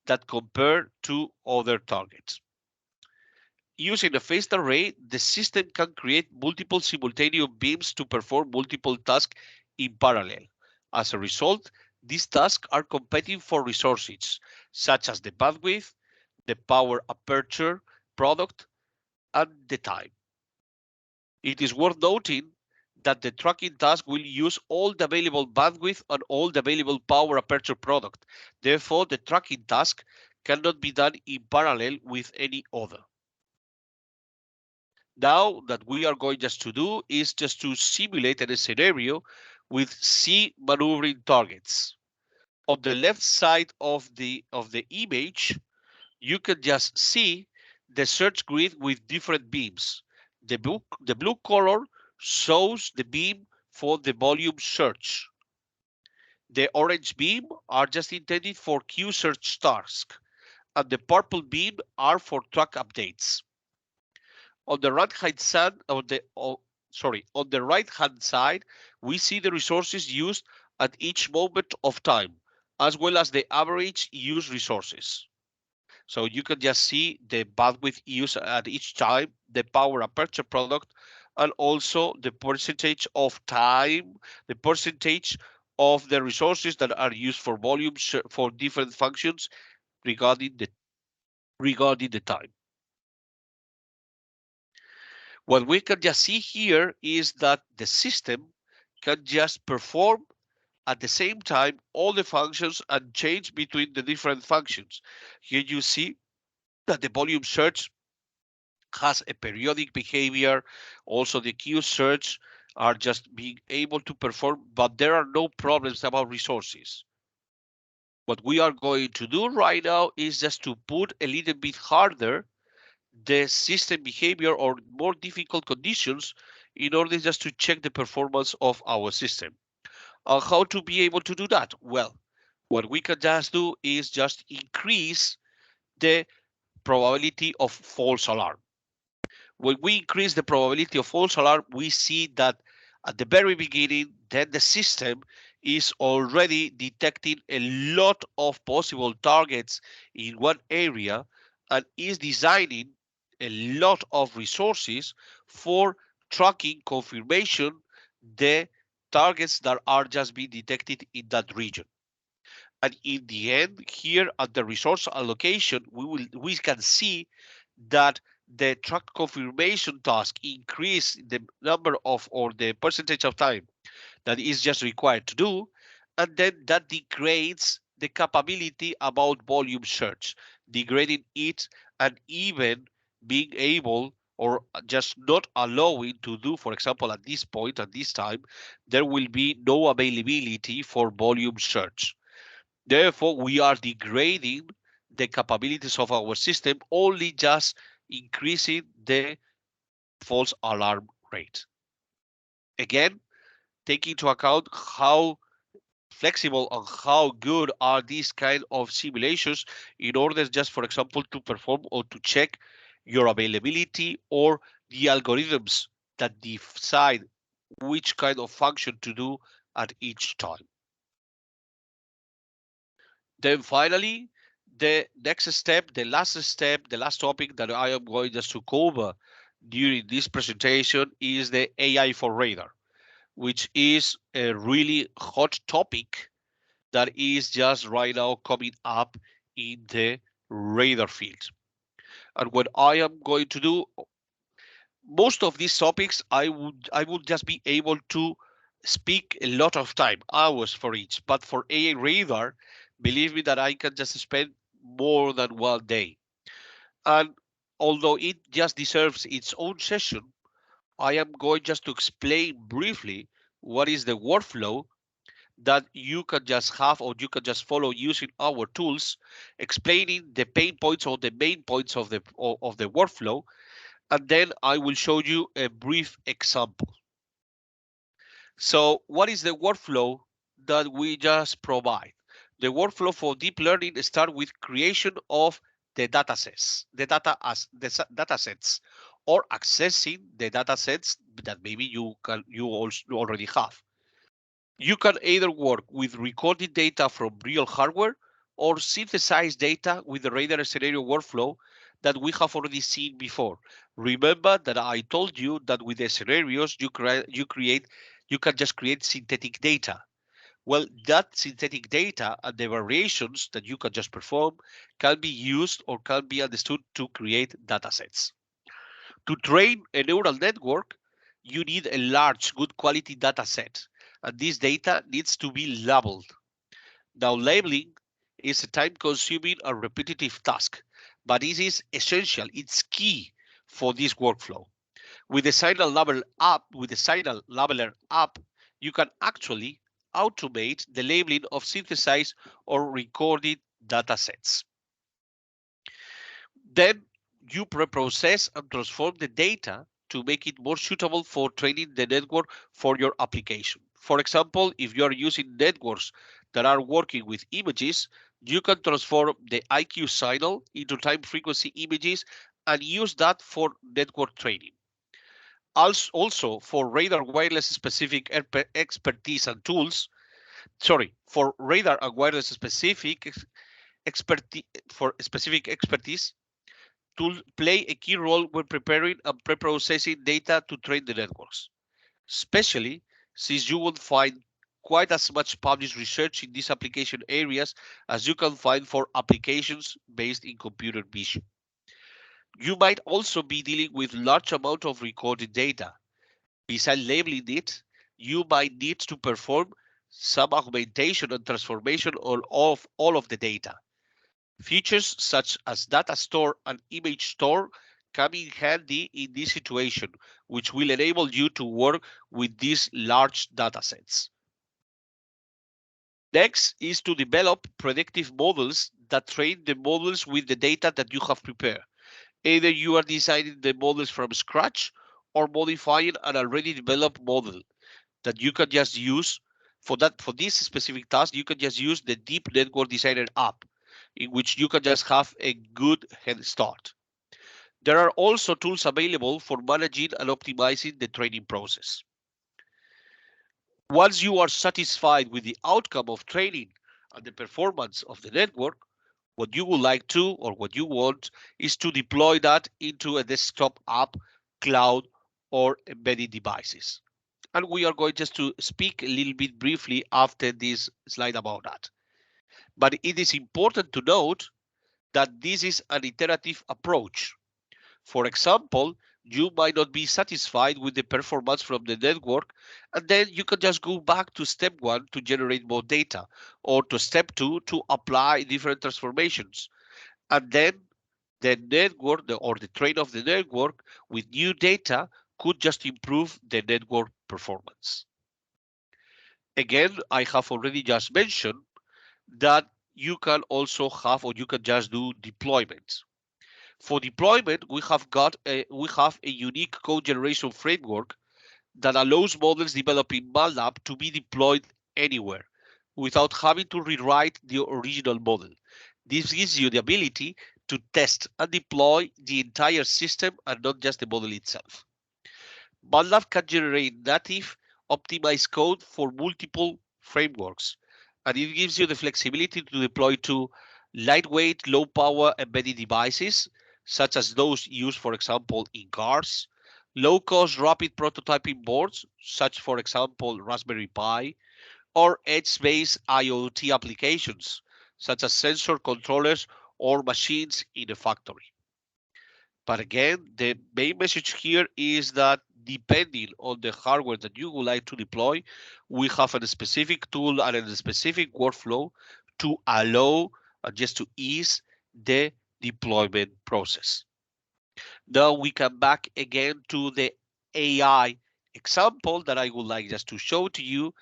that compare to other targets. Using a phased array, the system can create multiple simultaneous beams to perform multiple tasks in parallel. As a result, these tasks are competing for resources, such as the bandwidth, the power aperture product, and the time. It is worth noting that the tracking task will use all the available bandwidth and all the available power aperture product. Therefore, the tracking task cannot be done in parallel with any other. Now that we are going just to do is just to simulate a scenario with C maneuvering targets. On the left side of the image, you can just see the search grid with different beams. The blue color shows the beam for the volume search. The orange beam are just intended for queue search task, and the purple beam are for track updates. On the right hand side, on the right hand side, we see the resources used at each moment of time, as well as the average used resources. So you can just see the bandwidth used at each time, the power aperture product, and also the percentage of time, the percentage of the resources that are used for volumes for different functions regarding the time. What we can just see here is that the system can just perform at the same time all the functions and change between the different functions. Here you see that the volume search has a periodic behavior. Also, the queue search are just being able to perform, but there are no problems about resources. What we are going to do right now is just to put a little bit harder the system behavior or more difficult conditions in order just to check the performance of our system. How to be able to do that? Well, what we can just do is just increase the probability of false alarm. When we increase the probability of false alarm, we see that at the very beginning, then the system is already detecting a lot of possible targets in one area and is designing a lot of resources for tracking confirmation the targets that are just being detected in that region. And in the end, here at the resource allocation, we can see that the track confirmation task increase the number of or the percentage of time that is just required to do, and then that degrades the capability about volume search, degrading it and even being able or just not allowing to do, for example, at this point, at this time, there will be no availability for volume search. Therefore, we are degrading the capabilities of our system, only just increasing the false alarm rate. Again, take into account how flexible and how good are these kind of simulations in order just, for example, to perform or to check your availability or the algorithms that decide which kind of function to do at each time. Then finally, the next step, the last topic that I am going just to cover during this presentation is the AI for radar, which is a really hot topic that is just right now coming up in the radar field. And what I am going to do, most of these topics, I would just be able to speak a lot of time, hours for each. But for AI radar, believe me that I can just spend more than 1 day. And although it just deserves its own session, I am going just to explain briefly what is the workflow that you can just have or you can just follow using our tools, explaining the pain points or the main points of the workflow, and then I will show you a brief example. So what is the workflow that we just provide? The workflow for deep learning starts with creation of the datasets, datasets, or accessing the datasets that maybe you also already have. You can either work with recorded data from real hardware or synthesize data with the radar scenario workflow that we have already seen before. Remember that I told you that with the scenarios you can just create synthetic data. Well, that synthetic data and the variations that you can just perform can be used or can be understood to create datasets. To train a neural network, you need a large, good quality data set, and this data needs to be labeled. Now, labeling is a time-consuming and repetitive task, but it is essential. It's key for this workflow. With the signal labeler app, you can actually automate the labeling of synthesized or recorded data sets. Then you preprocess and transform the data to make it more suitable for training the network for your application. For example, if you are using networks that are working with images, you can transform the IQ signal into time frequency images and use that for network training. Also for radar wireless specific expertise and tools, for radar and wireless specific expertise, tools play a key role when preparing and preprocessing data to train the networks, especially since you won't find quite as much published research in these application areas as you can find for applications based in computer vision. You might also be dealing with large amount of recorded data. Besides labeling it, you might need to perform some augmentation and transformation of all of the data. Features such as data store and image store come in handy in this situation, which will enable you to work with these large data sets. Next is to develop predictive models that train the models with the data that you have prepared. Either you are designing the models from scratch or modifying an already developed model that you can just use for this specific task. You can just use the Deep Network Designer app, in which you can just have a good head start. There are also tools available for managing and optimizing the training process. Once you are satisfied with the outcome of training and the performance of the network, what you would like to, or what you want, is to deploy that into a desktop app, cloud, or embedded devices. And we are going just to speak a little bit briefly after this slide about that. But it is important to note that this is an iterative approach. For example, you might not be satisfied with the performance from the network, and then you can just go back to step 1 to generate more data, or to step 2 to apply different transformations. And then the network or the train of the network with new data could just improve the network performance. Again, I have already just mentioned that you can also have, or you can just do deployment. For deployment, we have a unique code generation framework that allows models developed in MATLAB to be deployed anywhere without having to rewrite the original model. This gives you the ability to test and deploy the entire system and not just the model itself. MATLAB can generate native optimized code for multiple frameworks, and it gives you the flexibility to deploy to lightweight, low power embedded devices, such as those used, for example, in cars, low-cost rapid prototyping boards, such, for example, Raspberry Pi, or edge-based IoT applications, such as sensor controllers or machines in a factory. But again, the main message here is that depending on the hardware that you would like to deploy, we have a specific tool and a specific workflow to allow just to ease the deployment process. Now we come back again to the AI example that I would like just to show to you.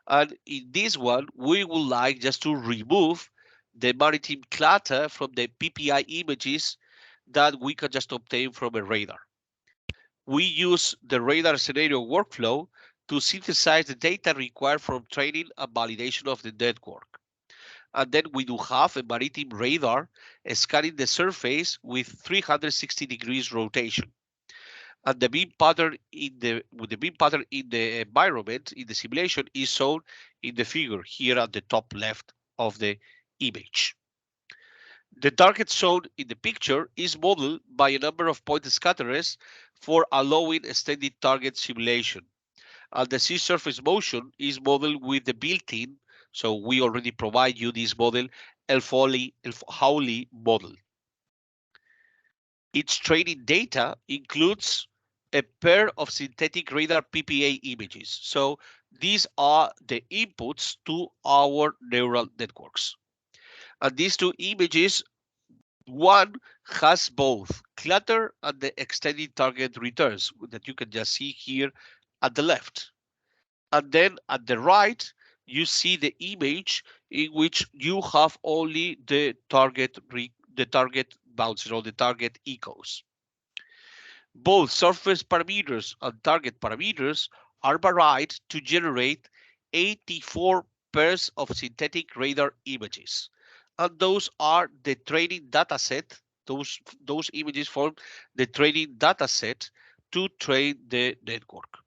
And in this one, we would like just to remove the maritime clutter from the PPI images that we can just obtain from a radar. We use the radar scenario workflow to synthesize the data required from training and validation of the network. And then we do have a maritime radar scanning the surface with 360 degrees rotation. And the beam pattern in the environment in the simulation is shown in the figure here at the top left of the image. The target shown in the picture is modeled by a number of point scatterers for allowing extended target simulation. And the sea surface motion is modeled with the built-in, so we already provide you this model, Hawley model. Its training data includes a pair of synthetic radar PPA images. So these are the inputs to our neural networks. And these two images, one has both clutter and the extended target returns that you can just see here at the left. And then at the right, you see the image in which you have only the target bounces or the target echoes. Both surface parameters and target parameters are varied to generate 84 pairs of synthetic radar images. And those are the training data set. Those images form the training data set to train the network.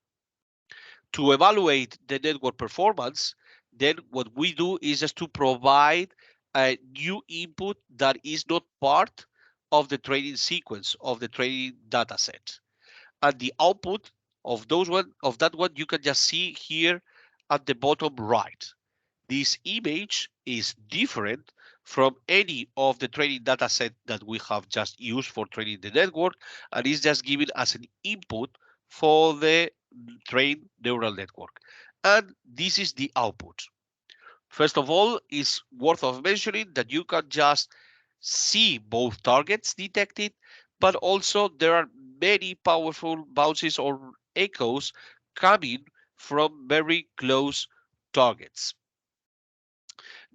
To evaluate the network performance, then what we do is just to provide a new input that is not part of the training sequence of the training data set. And the output of that one you can just see here at the bottom right. This image is different from any of the training data set that we have just used for training the network, and is just given as an input for the trained neural network. And this is the output. First of all, it's worth of mentioning that you can just see both targets detected, but also there are many powerful bounces or echoes coming from very close targets.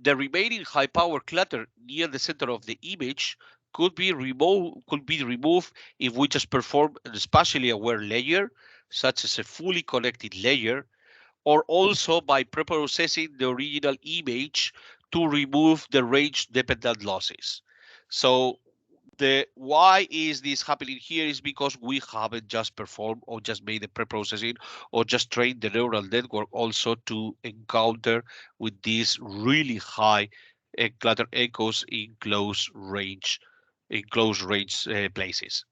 The remaining high power clutter near the center of the image could be removed if we just perform a spatially aware layer, such as a fully connected layer, or also by preprocessing the original image to remove the range dependent losses. So the why is this happening here is because we haven't just performed or just made the pre-processing or just trained the neural network also to encounter with these really high clutter echoes in close range places.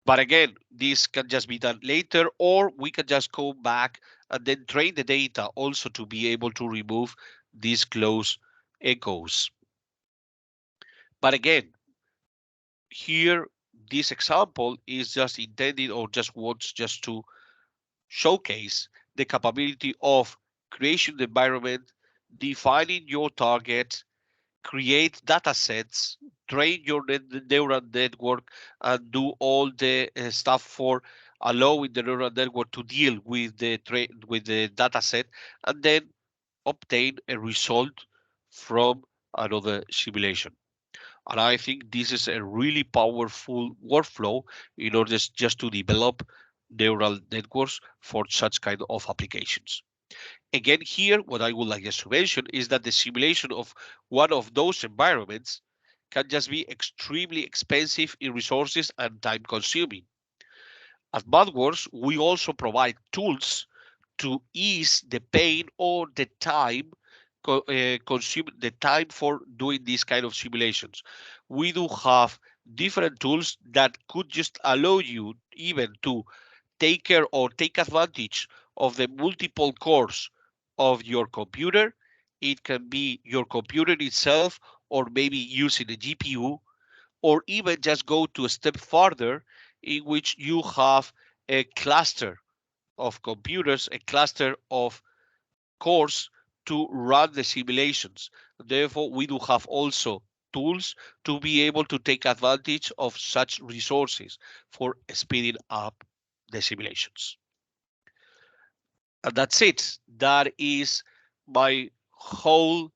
But again, this can just be done later, or we can just go back and then train the data also to be able to remove these close echoes. But again, here, this example is just intended or just wants just to showcase the capability of creation environment, defining your target, create data sets, train your neural network, and do all the stuff for allowing the neural network to deal with the data set, and then obtain a result from another simulation. And I think this is a really powerful workflow in order just to develop neural networks for such kind of applications. Again, here, what I would like just to mention is that the simulation of one of those environments can just be extremely expensive in resources and time consuming. At MathWorks, we also provide tools to ease the pain or the time consume the time for doing these kind of simulations. We do have different tools that could just allow you even to take care or take advantage of the multiple cores of your computer. It can be your computer itself, or maybe using a GPU, or even just go to a step further in which you have a cluster of computers, a cluster of cores to run the simulations. Therefore, we do have also tools to be able to take advantage of such resources for speeding up the simulations. And that's it. That is my whole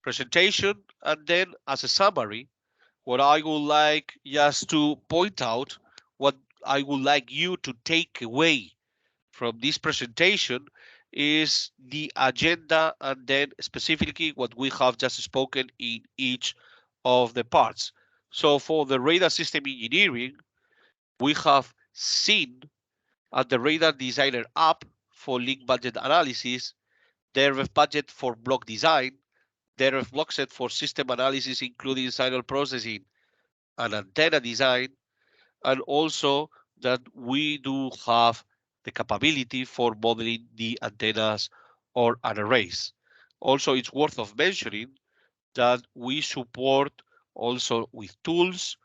presentation. And then as a summary, what I would like just to point out, what I would like you to take away from this presentation is the agenda, and then specifically what we have just spoken in each of the parts. So for the radar system engineering, we have seen at the radar designer app for link budget analysis, the ref budget for block design, the ref block set for system analysis, including signal processing and antenna design, and also that we do have the capability for modeling the antennas or an arrays. Also, it's worth of mentioning that we support also with tools,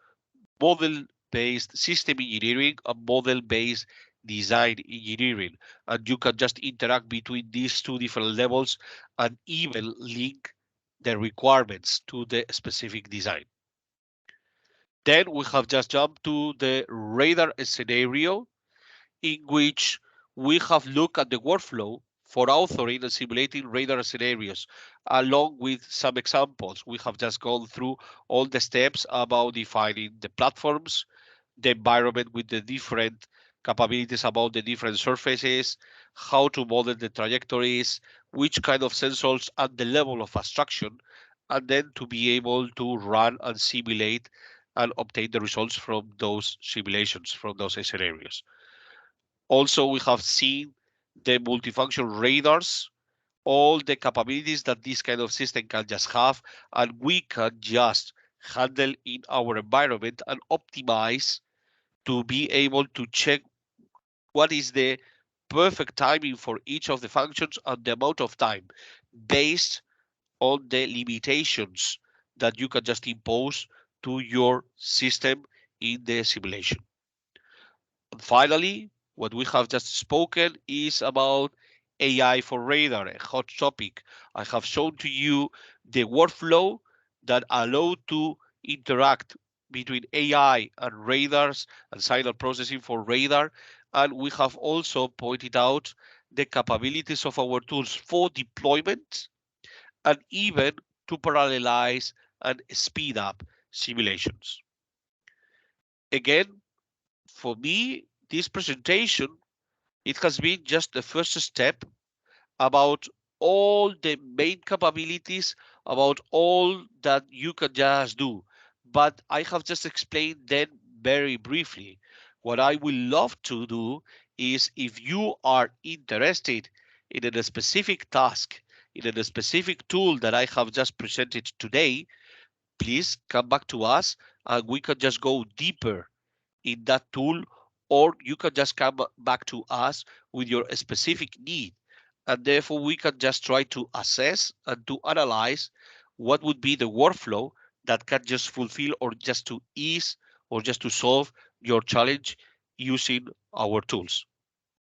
model model-based system engineering and model-based design engineering. And you can just interact between these two different levels and even link the requirements to the specific design. Then we have just jumped to the radar scenario, in which we have looked at the workflow for authoring and simulating radar scenarios, along with some examples. We have just gone through all the steps about defining the platforms, the environment with the different capabilities about the different surfaces, how to model the trajectories, which kind of sensors at the level of abstraction, and then to be able to run and simulate and obtain the results from those simulations, from those scenarios. Also, we have seen the multifunction radars, all the capabilities that this kind of system can just have, and we can just handle in our environment and optimize to be able to check what is the perfect timing for each of the functions and the amount of time based on the limitations that you can just impose to your system in the simulation. And finally, what we have just spoken is about AI for radar, a hot topic. I have shown to you the workflow that allow to interact between AI and radars and signal processing for radar. And we have also pointed out the capabilities of our tools for deployment and even to parallelize and speed up simulations. Again, for me, this presentation, it has been just the first step about all the main capabilities, about all that you can just do. But I have just explained them very briefly. What I would love to do is, if you are interested in a specific task, in a specific tool that I have just presented today, please come back to us and we can just go deeper in that tool, or you can just come back to us with your specific need. And therefore, we can just try to assess and to analyze what would be the workflow that can just fulfill or just to ease or just to solve your challenge using our tools.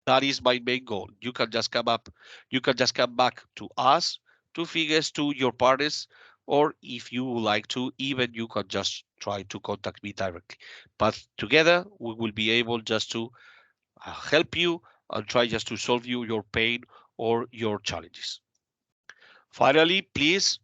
That is my main goal. You can just come back to us, to FİGES, to your partners, or if you would like to, even you can just try to contact me directly. But together, we will be able just to help you and try just to solve your pain or your challenges. Finally, please,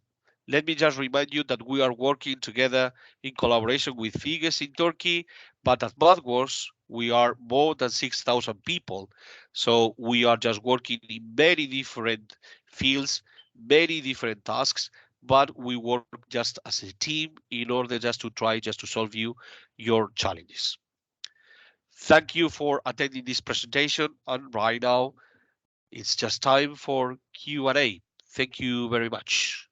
let me just remind you that we are working together in collaboration with FİGES in Turkey, but at MathWorks, we are more than 6,000 people. So we are just working in many different fields, many different tasks, but we work just as a team in order just to try just to solve your challenges. Thank you for attending this presentation. And right now, it's just time for Q&A. Thank you very much.